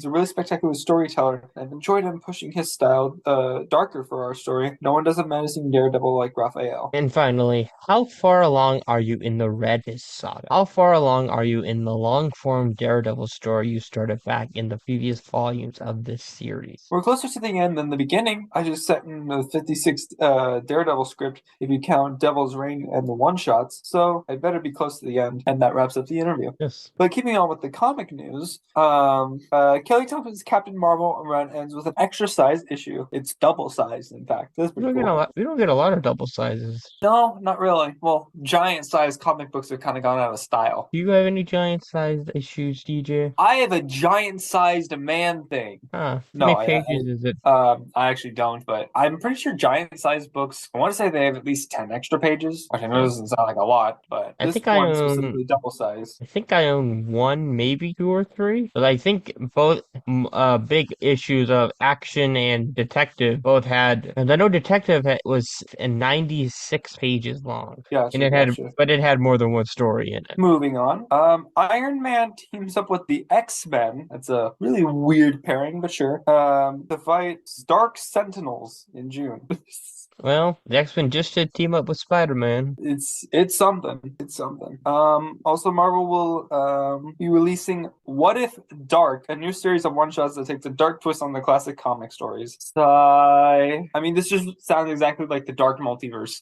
really spectacular storyteller. I've enjoyed him pushing his style darker for our story. No one does a menacing Daredevil like Raphael. And finally, how far along are you in the Red Fist saga? How far along are you in the long-form Daredevil story you started back in the previous volumes of this series? We're closer to the end than the beginning. I just set in the 56th Daredevil script if you count Devil's Reign and the one-shots, so I better be close to the end. And that wraps up the interview. Yes. But keeping on with the comic news, Kelly Thompson's Captain Marvel run ends with an extra-sized issue. It's double-sized, in fact. That's We pretty don't cool. we don't get a lot of double sizes. No, not really. Well, giant-sized comic books have kind of gone out of style. Do you have any giant-sized issues, DJ? I have a giant-sized man thing. How No, many pages is it? I actually don't, but I'm pretty sure giant-sized books, I want to say they have at least 10 extra pages, which I know doesn't sound like a lot, but I this think I one own- specifically double-sized. I think I own one, maybe two or three. But I think both big issues of Action and Detective both had, and I know Detective was 96 pages long, Yeah, and it had more than one story in it. Moving on. Iron Man teams up with the X-Men. That's a really weird pairing, but sure. To fight Dark Sentinels in June. Well, the X-Men just did team up with Spider-Man. It's something. It's something. Also Marvel will be releasing What If Dark, a new series of one-shots that takes a dark twist on the classic comic stories. Sigh. I mean, this just sounds exactly like the Dark Multiverse.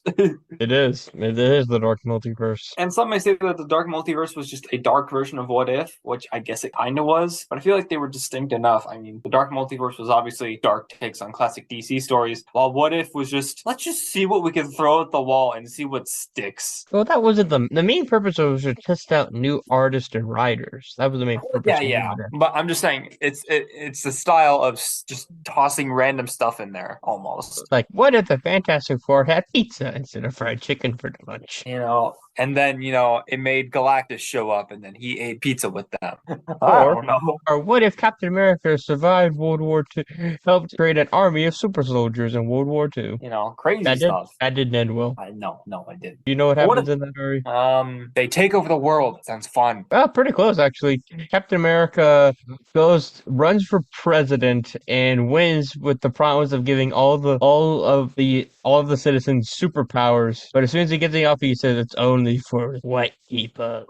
It is. It is the Dark Multiverse. And some may say that the Dark Multiverse was just a dark version of What If, which I guess it kind of was, but I feel like they were distinct enough. I mean, the Dark Multiverse was obviously dark takes on classic DC stories, while What If was just, let's just see what we can throw at the wall and see what sticks. Well, that wasn't the main purpose was to test out new artists and writers. That was the main purpose. Yeah. But I'm just saying, it's the style of just tossing random stuff in there, almost. Like, what if the Fantastic Four had pizza instead of fried chicken for lunch? And then, it made Galactus show up and then he ate pizza with them. I don't know. Or what if Captain America survived World War II, helped create an army of super soldiers in World War II? Crazy stuff. That didn't end well. No, I didn't. Do you know what happens in that story? They take over the world. Sounds fun. Well, pretty close actually. Captain America runs for president and wins with the promise of giving all of the citizens superpowers. But as soon as he gets in the office, he says it's only for white people.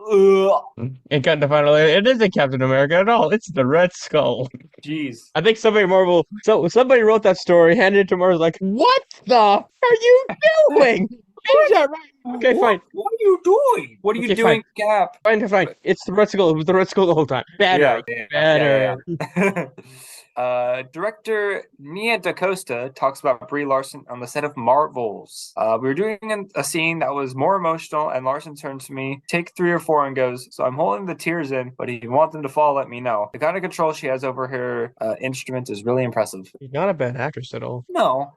And kind of finally, it isn't Captain America at all. It's the Red Skull. Jeez. I think somebody wrote that story, handed it to Marvel, like, what the are you doing? Is that right? Okay, fine. What are you doing? What are you doing, Cap? Fine. It's the Red Skull. It was the Red Skull the whole time. Better. Yeah. Director Nia DaCosta talks about Brie Larson on the set of Marvels. We were doing a scene that was more emotional, and Larson turned to me, take 3 or 4, and goes, "So I'm holding the tears in, but if you want them to fall, let me know." The kind of control she has over her instrument is really impressive. She's not a bad actress at all. No.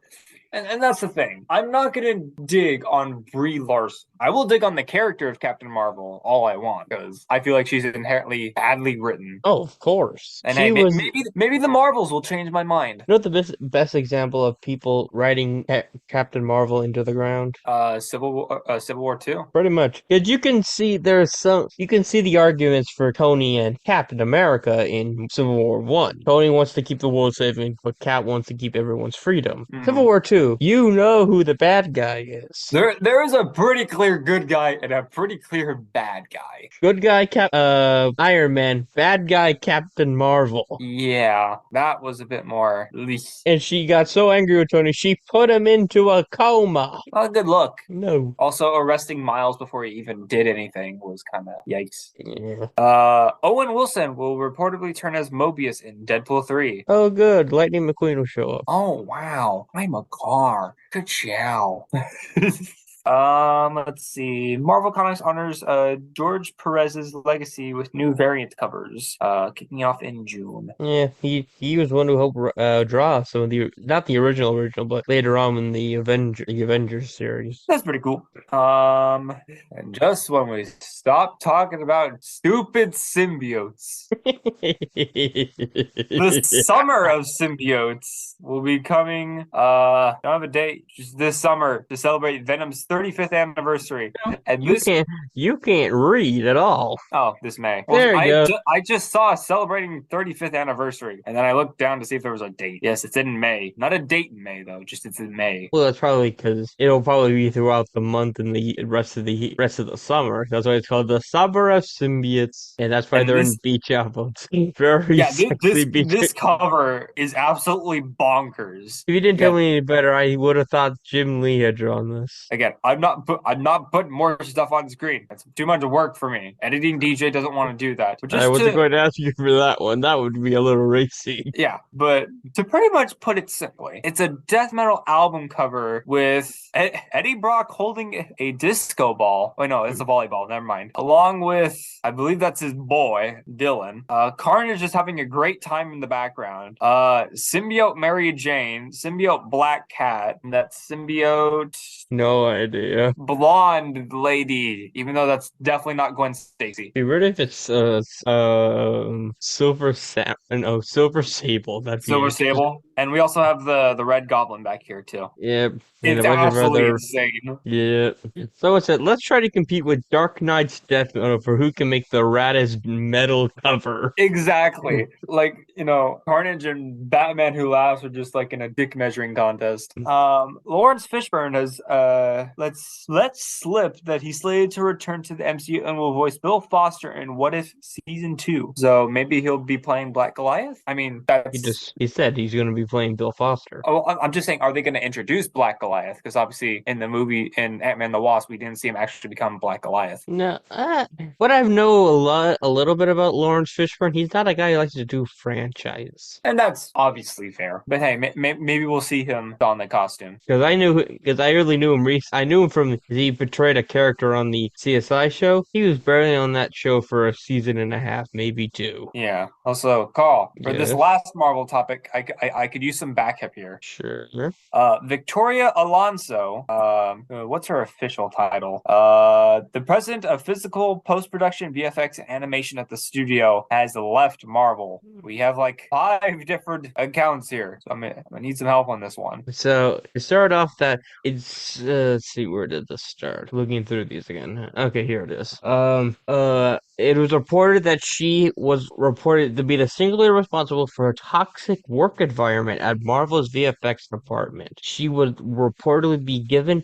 And that's the thing. I'm not going to dig on Brie Larson. I will dig on the character of Captain Marvel all I want, because I feel like she's inherently badly written. Oh, of course. And maybe the Marvels will change my mind. You know what the best example of people writing Captain Marvel into the ground? Civil War 2. Pretty much. Because you can see the arguments for Tony and Captain America in Civil War 1. Tony wants to keep the world safe, but Cap wants to keep everyone's freedom. Civil War 2. You know who the bad guy is. There is a pretty clear good guy and a pretty clear bad guy. Good guy, Iron Man. Bad guy, Captain Marvel. Yeah, that was a bit more. And she got so angry with Tony, she put him into a coma. Not a good look. No. Also, arresting Miles before he even did anything was kind of yikes. Yeah. Owen Wilson will reportedly turn as Mobius in Deadpool 3. Oh, good. Lightning McQueen will show up. Oh, wow. I'm a car. Good chow. Let's see. Marvel Comics honors George Perez's legacy with new variant covers, kicking off in June. Yeah, he was one who helped draw some of the not the original, but later on in the Avengers series. That's pretty cool. And just when we stop talking about stupid symbiotes, the summer of symbiotes will be coming. Don't have a date, just this summer to celebrate Venom's 35th anniversary. And You this, can't you can't read at all. oh, this May. Well, There you go. I just saw celebrating 35th anniversary, and then I looked down to see if there was a date. Yes, it's in May. Not a date in May though, just it's in May. Well, that's probably because it'll probably be throughout the month and the rest of the summer. That's why it's called the Summer of Symbiotes, and that's why And they're this in beach outfits. Very Yeah, sexy beach. this cover is absolutely bonkers. If you didn't tell Again, me any better, I would have thought Jim Lee had drawn this. again, I'm not putting more stuff on the screen. That's too much work for me. Editing DJ doesn't want to do that. But I just wasn't to going to ask you for that one. That would be a little racy. yeah, but to pretty much put it simply, it's a death metal album cover with Eddie Brock holding a disco ball. Oh no, it's a volleyball. Never mind. Along with, I believe that's his boy Dylan. Carnage is having a great time in the background. Symbiote Mary Jane, Symbiote Black Cat, and that Symbiote No idea. blonde lady. Even though that's definitely not Gwen Stacy. Be weird if it's Silver Sable. That'd be Silver interesting. Sable, and we also have the Red Goblin back here too. Yep, and a It's bunch of absolutely other. insane. Yeah. So it said, let's try to compete with Dark Knight's Death Metal for who can make the raddest metal cover. Exactly. Like, Carnage and Batman Who Laughs are just like in a dick measuring contest. Lawrence Fishburne has let's slip that he's slated to return to the MCU and will voice Bill Foster in What If Season 2. So maybe he'll be playing Black Goliath? I mean, He said he's going to be playing Bill Foster. Oh, I'm just saying, are they going to introduce Black Goliath? Because obviously in the movie in Ant-Man and the Wasp, we didn't see him actually become Black Goliath. No, what I know a little bit about Lawrence Fishburne, he's not a guy who likes to do franchise. And that's obviously fair. But hey, maybe we'll see him don the costume. Because I really knew him. I knew him from he portrayed a character on the CSI show. He was barely on that show for a season and a half, maybe two. Yeah. Also, Carl, for this Yes. last Marvel topic, I could use some backup here. Sure. Victoria Alonso, what's her official title? The president of physical post-production, VFX, and animation at the studio has left Marvel. We have like 5 different accounts here, so I need some help on this one. So it started off that it's let's see, where did this start? Looking through these again. Okay, here it is. It was reported that she was reported to be the singularly responsible for a toxic work environment at Marvel's VFX department. She would reportedly be given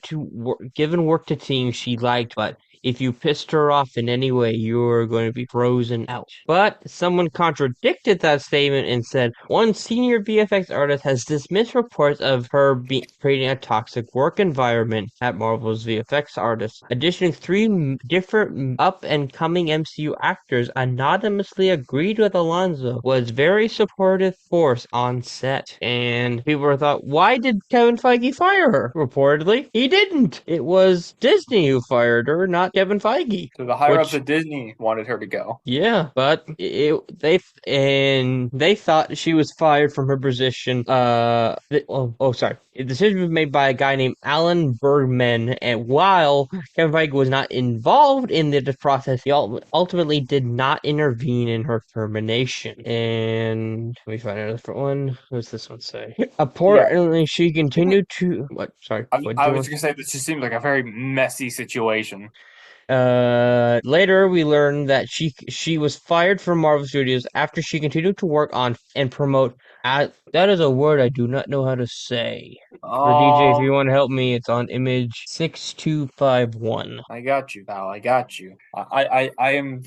work to teams she liked, but if you pissed her off in any way, you were going to be frozen out. But someone contradicted that statement and said one senior VFX artist has dismissed reports of her creating a toxic work environment at Marvel's VFX artists. Additionally, 3 different up-and-coming MCU actors anonymously agreed with Alonso was very supportive force on set. And people thought, why did Kevin Feige fire her? Reportedly, he didn't. It was Disney who fired her, not Kevin Feige. So the higher ups at Disney wanted her to go. Yeah, but they thought she was fired from her position. Sorry. The decision was made by a guy named Alan Bergman, and while Kevin Feige was not involved in the process, he ultimately did not intervene in her termination. And let me find another different one. What's this one say? Apparently, she continued to what? Sorry, I was gonna say this just seems like a very messy situation. Later we learned that she was fired from Marvel Studios after she continued to work on and promote. That is a word I do not know how to say. For DJ, if you want to help me, it's on image 6251. I got you, pal. I got you. I am.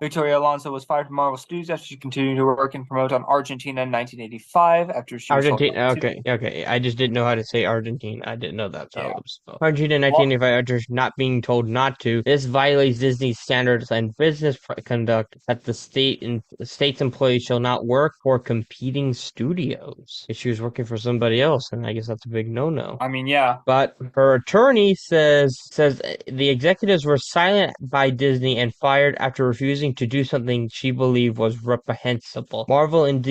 Victoria Alonso was fired from Marvel Studios after she continued to work and promote on Argentina in 1985. After she Argentina. Okay. I just didn't know how to say Argentina. I didn't know that's how it was spelled. Argentina in 1985 after not being told not to. This violates Disney's standards and business conduct that the state's employees shall not work for competing studios. If she was working for somebody else, and I guess that's a big no-no. I mean, yeah. But her attorney says the executives were silent by Disney and fired after refusing to do something she believed was reprehensible. Marvel and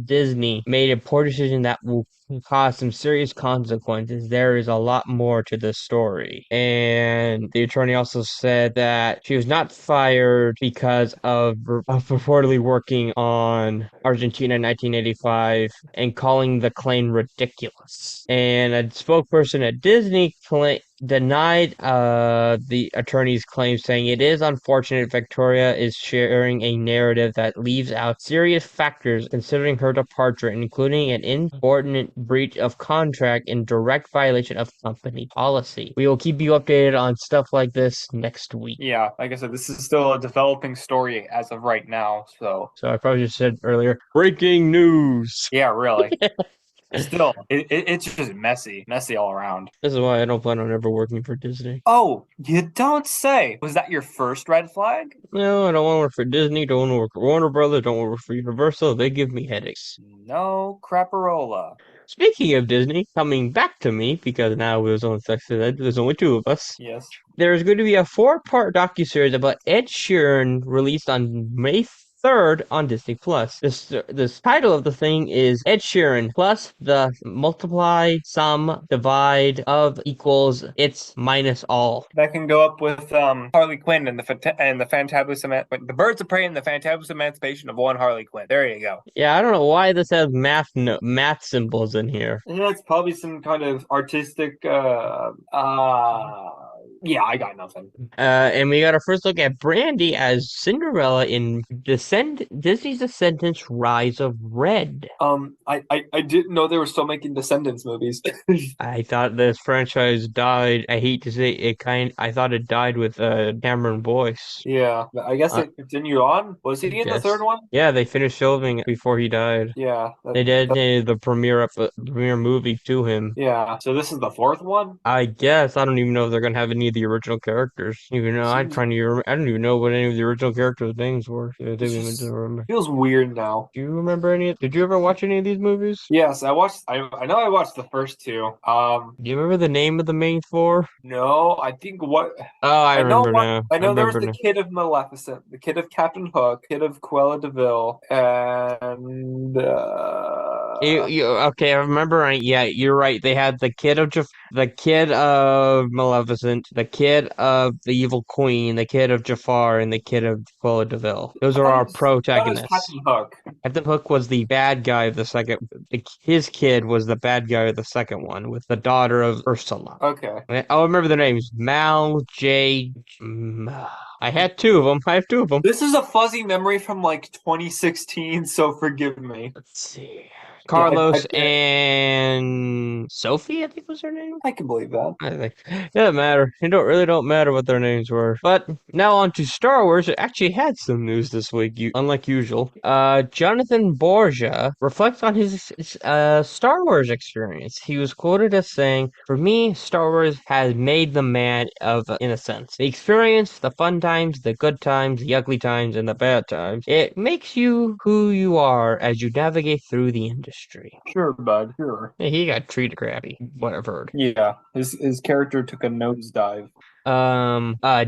Disney made a poor decision that will cause some serious consequences. There is a lot more to this story. And the attorney also said that she was not fired because of purportedly working on Argentina in 1985 and calling the claim ridiculous. And a spokesperson at Disney denied the attorney's claim, saying it is unfortunate Victoria is sharing a narrative that leaves out serious factors considering her departure, including an important breach of contract in direct violation of company policy. We will keep you updated on stuff like this next week. Yeah, like I said, this is still a developing story as of right now. So I probably just said earlier, breaking news. yeah, really. Still, it's just messy all around. This is why I don't plan on ever working for Disney. Oh, you don't say. Was that your first red flag? No, I don't want to work for Disney, don't want to work for Warner Brothers, don't want to work for Universal. They give me headaches. No craparola. Speaking of Disney, coming back to me, because now there's only two of us. Yes. There's going to be a 4-part docuseries about Ed Sheeran released on May 3rd on Disney Plus. This title of the thing is Ed Sheeran plus the multiply, sum, divide of equals its minus all. That can go up with Harley Quinn and the Fantabulous the Birds of Prey and the Fantabulous Emancipation of one Harley Quinn. There you go. Yeah, I don't know why this has math symbols in here. Yeah, it's probably some kind of artistic yeah, I got nothing. And we got our first look at Brandy as Cinderella in Disney's Descendants: Rise of Red. I didn't know they were still making Descendants movies. I thought this franchise died. I hate to say it, I thought it died with Cameron Boyce. Yeah, I guess Uh, it continued on. Was he in the third one? Yeah, they finished filming before he died. Yeah, They dedicated the premiere movie to him. yeah. So this is the fourth one? I guess I don't even know if they're gonna have any of the original characters. Even though I'm Seems trying to, I don't even know what any of the original characters' names were. I It's didn't even just remember. feels weird now. Do you remember any? Did you ever watch any of these movies? Yes, I know I watched the first two. Do you remember the name of the main four? No, I think what Oh, I I know remember what now. I I know there was remember the now. kid of Maleficent, the kid of Captain Hook, kid of Cruella de Vil, and Okay, I remember. Yeah, you're right. They had the kid of Maleficent, the kid of the Evil Queen, the kid of Jafar, and the kid of Cruella de Vil. Those are our I thought it was protagonists. Captain Hook. Captain Hook was the bad guy of the second. His kid was the bad guy of the second one, with the daughter of Ursula. Okay. I'll remember their names: Mal, Jade. I had two of them. I have two of them. This is a fuzzy memory from like 2016, so forgive me. Let's see. Yeah, Carlos and Sophie, I think was her name. I can believe that. I think it doesn't matter. It don't matter what their names were. But now on to Star Wars. It actually had some news this week, unlike usual. Jonathan Borgia reflects on his Star Wars experience. He was quoted as saying, "For me, Star Wars has made the man of in a sense. The experience, the fun times, the good times, the ugly times, and the bad times. It makes you who you are as you navigate through the industry." Sure, bud. Sure. Yeah, he got treated crappy. What I've heard. Yeah, his character took a nosedive.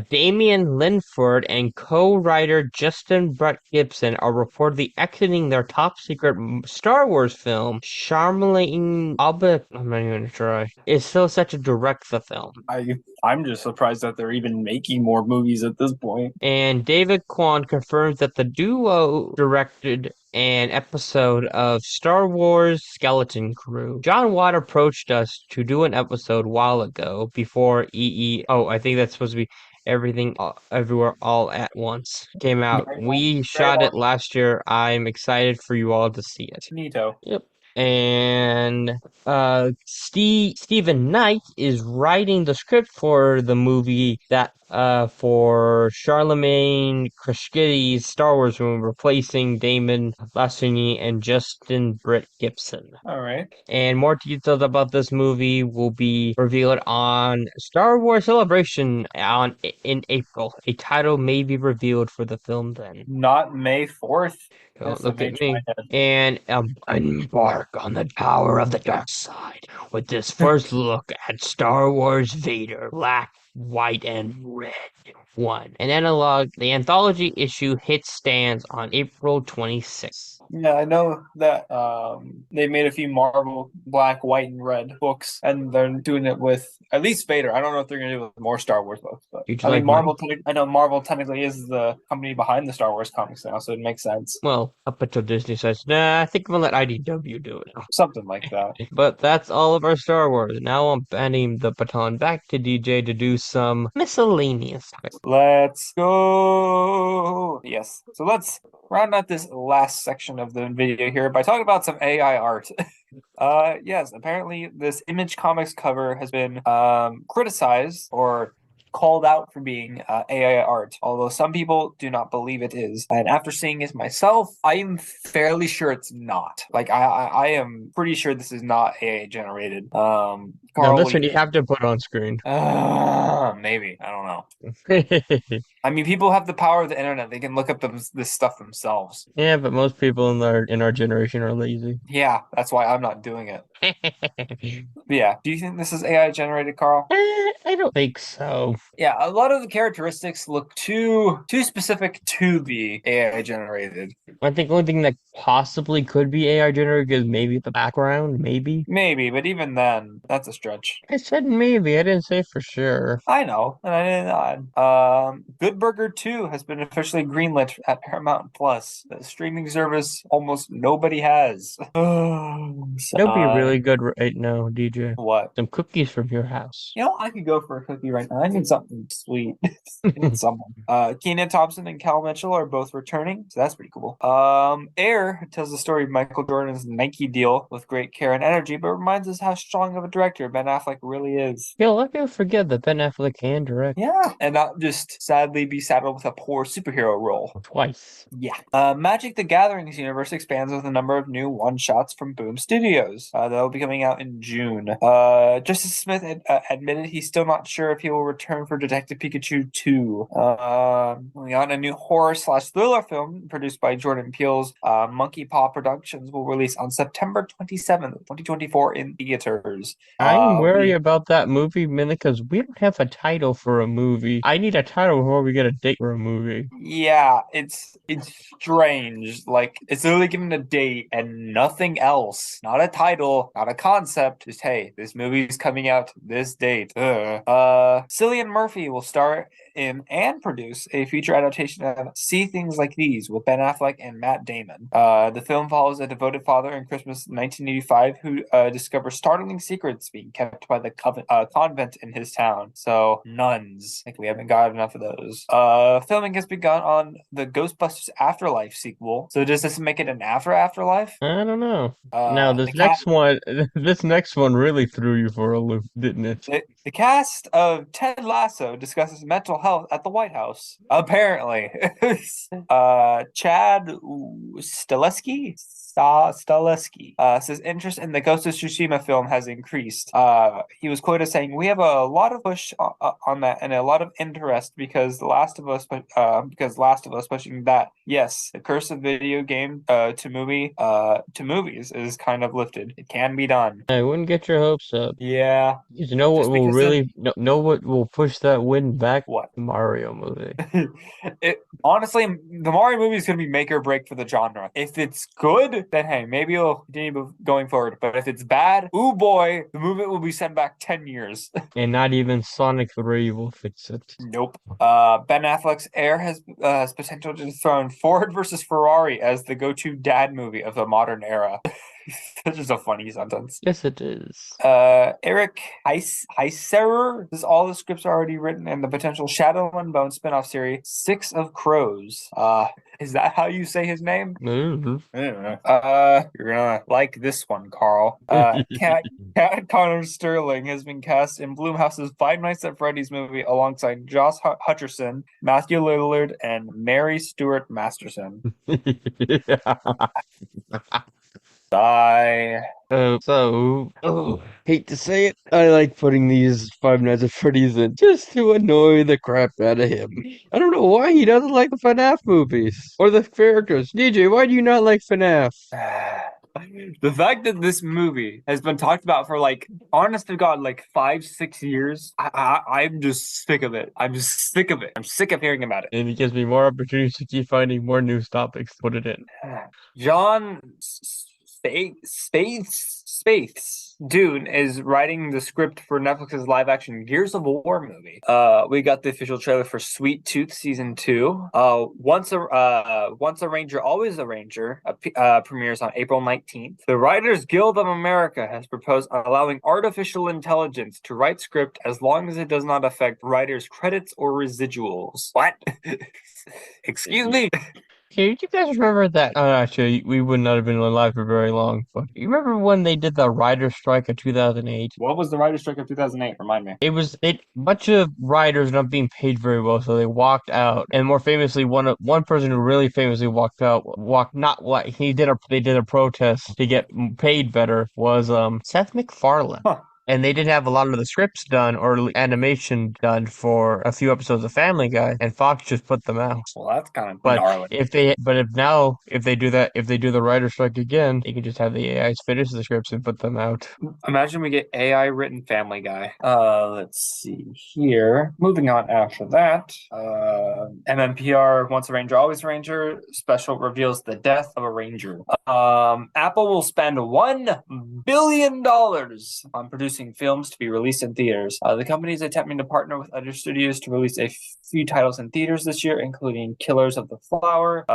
Damian Linford and co-writer Justin Brett Gibson are reportedly exiting their top secret Star Wars film. Charmaine Albert, I'm not even gonna try, is still set to direct the film. I'm just surprised that they're even making more movies at this point. And David Kwan confirms that the duo directed an episode of Star Wars Skeleton Crew. John Watt approached us to do an episode a while ago before Oh, I think that's supposed to be Everything Everywhere All at Once came out. We shot it last year. I'm excited for you all to see it. Neato. Yep. And Stephen Knight is writing the script for the movie that for Charlemagne Kreskitty's Star Wars movie, replacing Damon Lassigny and Justin Britt Gibson. All right. And more details about this movie will be revealed on Star Wars Celebration in April. A title may be revealed for the film then. Not May 4th. Don't That's a look at major me. And embark on the power of the dark side with this first look at Star Wars Vader, Black, White, and Red. One. The anthology issue hits stands on April 26th. Yeah, I know that they made a few Marvel Black, White, and Red books, and they're doing it with at least Vader. I don't know if they're going to do it with more Star Wars books, but Did you I mean, like mine? I know Marvel technically is the company behind the Star Wars comics now, so it makes sense. Well, up until Disney says, nah, I think I'm gonna let IDW do it now. Something like that. But that's all of our Star Wars. Now I'm handing the baton back to DJ to do some miscellaneous topics. Let's go. Yes. So let's round out this last section of the video here by talking about some AI art. Yes, apparently this Image Comics cover has been criticized or called out for being AI art, although some people do not believe it is. And after seeing it myself, I am fairly sure it's not. Like I am pretty sure this is not AI generated. Now Carl, this one you have to put on screen. maybe I don't know. I mean, people have the power of the internet; they can look up this stuff themselves. Yeah, but most people in our generation are lazy. Yeah, that's why I'm not doing it. But yeah, do you think this is AI generated, Carl? I don't think so. Yeah, a lot of the characteristics look too specific to be AI generated. I think the only thing that possibly could be AI generated is maybe the background, maybe. Maybe, but even then, that's a stretch. I said maybe, I didn't say for sure. I know, and I didn't. Good Burger 2 has been officially greenlit at Paramount Plus, the streaming service almost nobody has. That'd be really Sigh. good right now, DJ. What? Some cookies from your house. You know, I could go for a cookie right now. I need something sweet. I need someone. Kenan Thompson and Cal Mitchell are both returning, so that's pretty cool. Air tells the story of Michael Jordan's Nike deal with great care and energy, but reminds us how strong of a director Ben Affleck really is. Yeah, let me forget that Ben Affleck can direct Yeah, and not just sadly be saddled with a poor superhero role. twice. Yeah. Magic the Gathering's universe expands with a number of new one-shots from Boom Studios. That'll be coming out in June. Justice Smith admitted he's still not sure if he will return for Detective Pikachu 2. We got a new horror/thriller film produced by Jordan Peele's Monkey Paw Productions will release on September 27th, 2024 in theaters. I'm wary about that movie, mainly because we don't have a title for a movie. I need a title before we get a date for a movie. Yeah, it's strange. Like it's literally given a date and nothing else. Not a title, not a concept. Just hey, this movie's coming out this date. Cillian Murphy will star in and produce a feature adaptation of See Things Like These with Ben Affleck and Matt Damon. The film follows a devoted father in Christmas 1985 who discovers startling secrets being kept by the convent in his town. So nuns, like we haven't got enough of those. Filming has begun on the Ghostbusters Afterlife sequel. So does this make it an afterlife? I don't know. Now The cat. this next one really threw you for a loop, didn't it? The cast of Ted Lasso discusses mental health at the White House. Apparently, Chad Stileski says interest in the Ghost of Tsushima film has increased. He was quoted saying, "We have a lot of push on that and a lot of interest because Last of Us pushing that. Yes, the curse of video game to movies is kind of lifted. It can be done." I wouldn't get your hopes up. Yeah, You know what just will because really know what will push that win back? what? Mario movie. Honestly, the Mario movie is going to be make or break for the genre. If it's good, then hey, maybe it'll continue going forward. But if it's bad, ooh boy, the movement will be sent back 10 years. And not even Sonic 3 will fix it. Nope. Ben Affleck's Air has potential to dethrone Ford versus Ferrari as the go-to dad movie of the modern era. That's just a funny sentence. Yes, it is. Eric Heiserer is all the scripts are already written and the potential Shadow and Bone spin-off series, Six of Crows. Is that how you say his name? Mhm. You're gonna like this one, Carl. Cat Connor Sterling has been cast in Blumhouse's Five Nights at Freddy's movie alongside Josh Hutcherson, Matthew Lillard, and Mary Stuart Masterson. Die. Hate to say it, I like putting these Five Nights at Freddy's in just to annoy the crap out of him. I don't know why he doesn't like the FNAF movies or the characters. DJ, why do you not like FNAF? The fact that this movie has been talked about for like, honest to God, like 5, 6 years, I'm just sick of it. I'm just sick of it. I'm sick of hearing about it. And it gives me more opportunities to keep finding more news topics to put it in. John Spaeth's Dune is writing the script for Netflix's live-action Gears of War movie. We got the official trailer for Sweet Tooth season 2. Once a Ranger, always a Ranger. Premieres on April 19th. The Writers Guild of America has proposed allowing artificial intelligence to write script as long as it does not affect writers' credits or residuals. What? Excuse me. Okay, you guys remember that? Actually, we would not have been alive for very long. But you remember when they did the writer's strike in 2008? What was the writer's strike of 2008? Remind me. It was a bunch of writers not being paid very well, so they walked out. And more famously, one person who really famously walked out, walked not what he did they did a protest to get paid better was Seth MacFarlane. Huh. And they didn't have a lot of the scripts done or animation done for a few episodes of Family Guy, and Fox just put them out. Well, that's kind of But gnarly. if they do that, if they do the writer's strike again, they can just have the AIs finish the scripts and put them out. Imagine we get AI written Family Guy. Let's see here. Moving on after that. MMPR Once a Ranger, Always a Ranger special reveals the death of a ranger. Apple will spend $1 billion on producing films to be released in theaters. The company is attempting to partner with other studios to release a few titles in theaters this year, including Killers of the Flower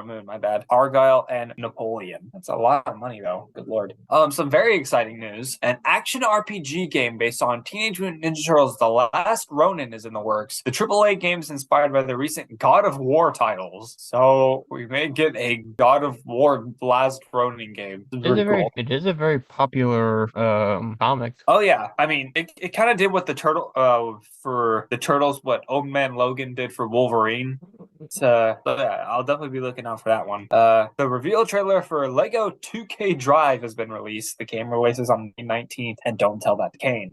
Moon, my bad, Argyle, and Napoleon. That's a lot of money, though. Good lord. Some very exciting news. An action RPG game based on Teenage Mutant Ninja Turtles: The Last Ronin is in the works. The AAA game is inspired by the recent God of War titles, so we may get a God of War Last Ronin game. It is a very popular comic. Oh yeah, I mean, it kind of did what for the Turtles, what Old Man Logan did for Wolverine. So yeah, I'll definitely be looking out for that one. The reveal trailer for Lego 2K Drive has been released. The game releases on May 19th, and don't tell that to Kane.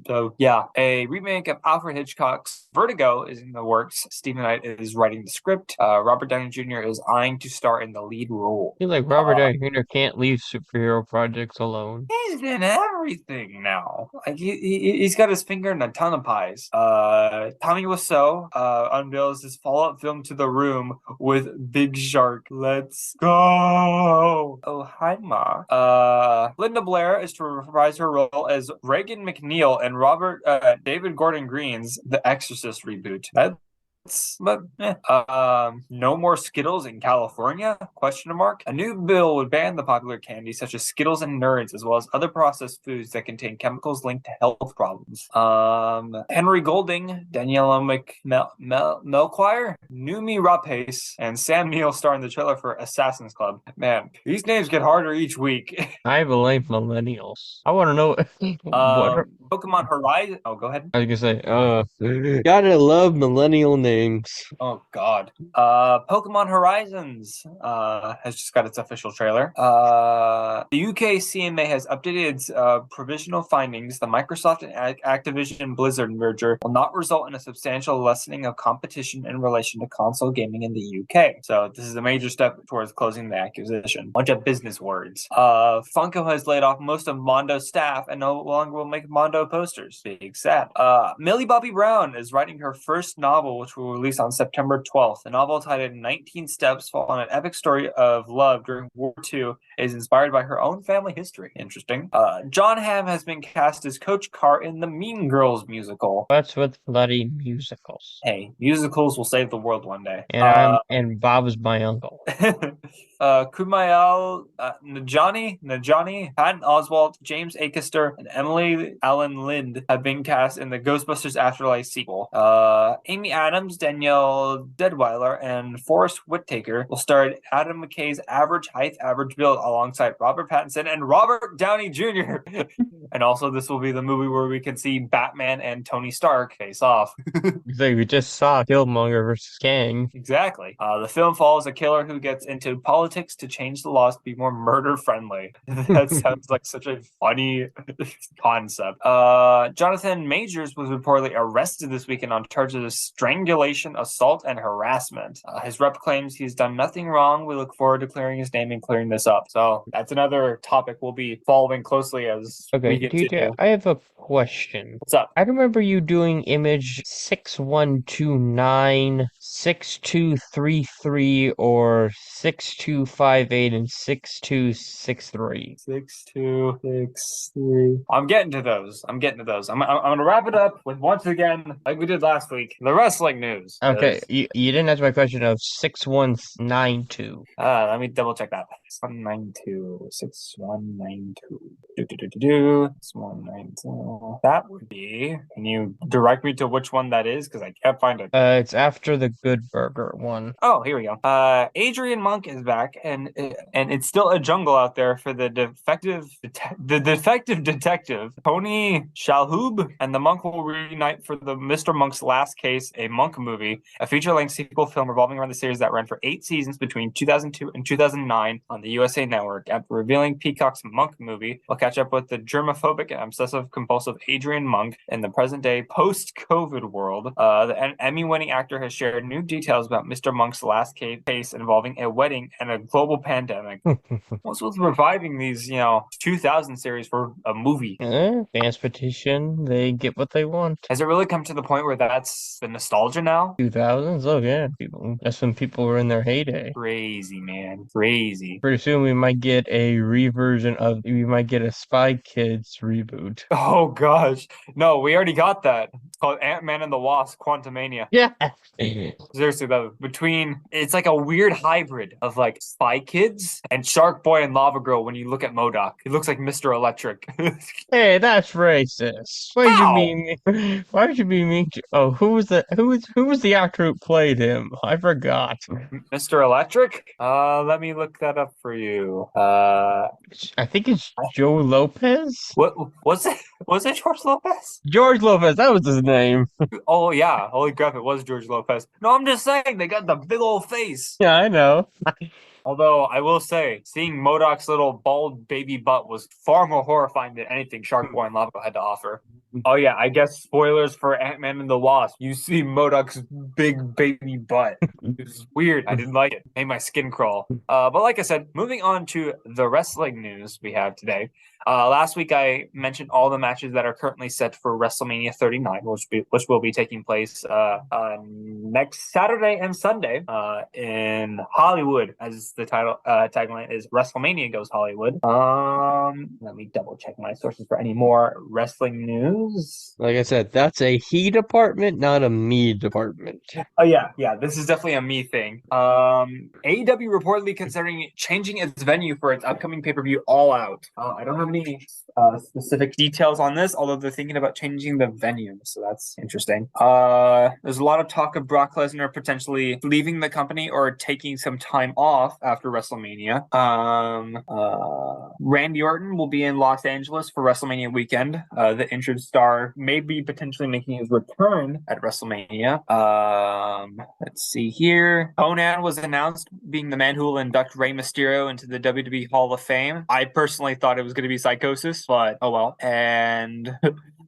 So yeah, a remake of Alfred Hitchcock's Vertigo is in the works. Stephen Knight is writing the script. Robert Downey Jr. is eyeing to star in the lead role. I feel like Robert Downey Jr. can't leave superhero projects alone. He's in everything now. Like he's got his finger in a ton of pies. Tommy Wiseau unveils his follow-up film to The Room with Big Shark. Let's go. Oh, hi, Ma. Linda Blair is to reprise her role as Reagan McNeil in David Gordon Green's The Exorcist reboot. No more Skittles in California? Question mark. A new bill would ban the popular candies such as Skittles and Nerds, as well as other processed foods that contain chemicals linked to health problems. Henry Golding, Daniela Melchior, Numi Rapace, and Sam Neill star in the trailer for Assassin's Club. Man, these names get harder each week. I believe millennials. I want to know what Pokemon Horizon. Oh, go ahead. I was gonna say. Gotta love millennial names. Oh God. Pokemon Horizons has just got its official trailer. The UK CMA has updated its provisional findings. The Microsoft and Activision Blizzard merger will not result in a substantial lessening of competition in relation to console gaming in the UK. So this is a major step towards closing the acquisition. Bunch of business words. Funko has laid off most of Mondo's staff and no longer will make Mondo posters. Big sad. Millie Bobby Brown is writing her first novel, which will release on September 12th. The novel, titled 19 Steps, following an epic story of love during World War II, is inspired by her own family history. Interesting. John Hamm has been cast as Coach Carr in the Mean Girls musical. What's with bloody musicals? Hey, musicals will save the world one day. And Bob is my uncle. Kumail Najani, Patton Oswalt, James Acaster, and Emily Allen Lind have been cast in the Ghostbusters Afterlife sequel. Amy Adams, Danielle Deadweiler, and Forrest Whitaker will star Adam McKay's average height, average build alongside Robert Pattinson and Robert Downey Jr. And also, this will be the movie where we can see Batman and Tony Stark face off. Like we just saw Killmonger versus Kang. Exactly. The film follows a killer who gets into politics to change the laws to be more murder friendly. That sounds like such a funny concept. Jonathan Majors was reportedly arrested this weekend on charges of strangulation, assault, and harassment. His rep claims he's done nothing wrong. We look forward to clearing his name and clearing this up. So that's another topic we'll be following closely as we Okay, get DJ, to. I have a question. What's up? I remember you doing image 6129, 6233, or 6258 and 6263. 6263. I'm getting to those. I'm gonna wrap it up with, once again, like we did last week, the wrestling news. Okay, you didn't answer my question of 6192. Let me double check that. 6192. 6192. 6192. That would be. Can you direct me to which one that is? Because I can't find it. It's after the Good Burger one. Oh, here we go. Adrian Monk is back, and it's still a jungle out there for the defective detective Tony Shalhoub, and the Monk will reunite for the Mr. Monk's Last Case, a Monk movie, a feature-length sequel film revolving around the series that ran for 8 seasons between 2002 and 2009 on the USA Network. After revealing Peacock's Monk movie, we'll catch up with the germophobic and obsessive-compulsive Adrian Monk in the present-day post-COVID world. The Emmy-winning actor has shared new details about Mr. Monk's last case involving a wedding and a global pandemic. What's with reviving these, 2000 series for a movie? Fans petition, they get what they want. Has it really come to the point where that's the nostalgia now? 2000s? Oh yeah, that's when people were in their heyday. Crazy, man. Crazy. Pretty soon we might get a Spy Kids reboot. Oh gosh. No, we already got that. It's called Ant-Man and the Wasp: Quantumania. Yeah. Seriously though, it's like a weird hybrid of like Spy Kids and Shark Boy and Lava Girl. When you look at MODOK, it looks like Mr. Electric. Hey, that's racist. Why Ow! should be mean? Why should be mean? Oh, who was the actor who played him? I forgot. Mr. Electric? Let me look that up for you. I think it's Joe Lopez. What was it? Was it George Lopez? George Lopez, that was his name. Oh yeah, holy crap, it was George Lopez. No, I'm just saying they got the big old face. Yeah, I know. Although I will say, seeing MODOK's little bald baby butt was far more horrifying than anything Shark Boy and Lava had to offer. Oh yeah, I guess spoilers for Ant-Man and the Wasp. You see MODOK's big baby butt. It was weird. I didn't like it. Made my skin crawl. But like I said, moving on to the wrestling news we have today. Last week I mentioned all the matches that are currently set for WrestleMania 39, which will be taking place next Saturday and Sunday in Hollywood, as the tagline is WrestleMania Goes Hollywood. Let me double check my sources for any more wrestling news. Like I said, that's a he department, not a me department. Oh yeah, this is definitely a me thing. AEW reportedly considering changing its venue for its upcoming pay-per-view All Out. I don't have any specific details on this, although they're thinking about changing the venue, so that's interesting. There's a lot of talk of Brock Lesnar potentially leaving the company or taking some time off after WrestleMania. Randy Orton will be in Los Angeles for WrestleMania weekend. The injured star may be potentially making his return at WrestleMania. Let's see here. Conan was announced being the man who will induct Rey Mysterio into the WWE Hall of Fame. I personally thought it was going to be Psychosis, but oh well. And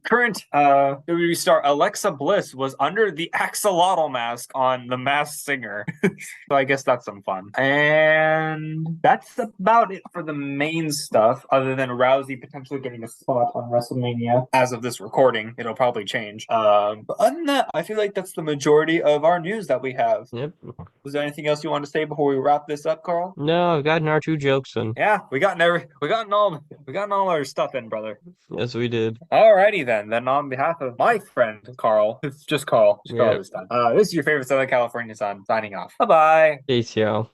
current WWE star Alexa Bliss was under the axolotl mask on The Masked Singer. So I guess that's some fun. And that's about it for the main stuff, other than Rousey potentially getting a spot on WrestleMania. As of this recording, it'll probably change. But other than that, I feel like that's the majority of our news that we have. Yep. Was there anything else you want to say before we wrap this up, Carl? No, I've gotten our 2 jokes in. Yeah, we gotten all our stuff in, brother. Yes, we did. Alrighty then. Then on behalf of my friend Carl, it's just Carl. Carl Yep. this time. This is your favorite Southern California son signing off. Bye bye. Peace, y'all.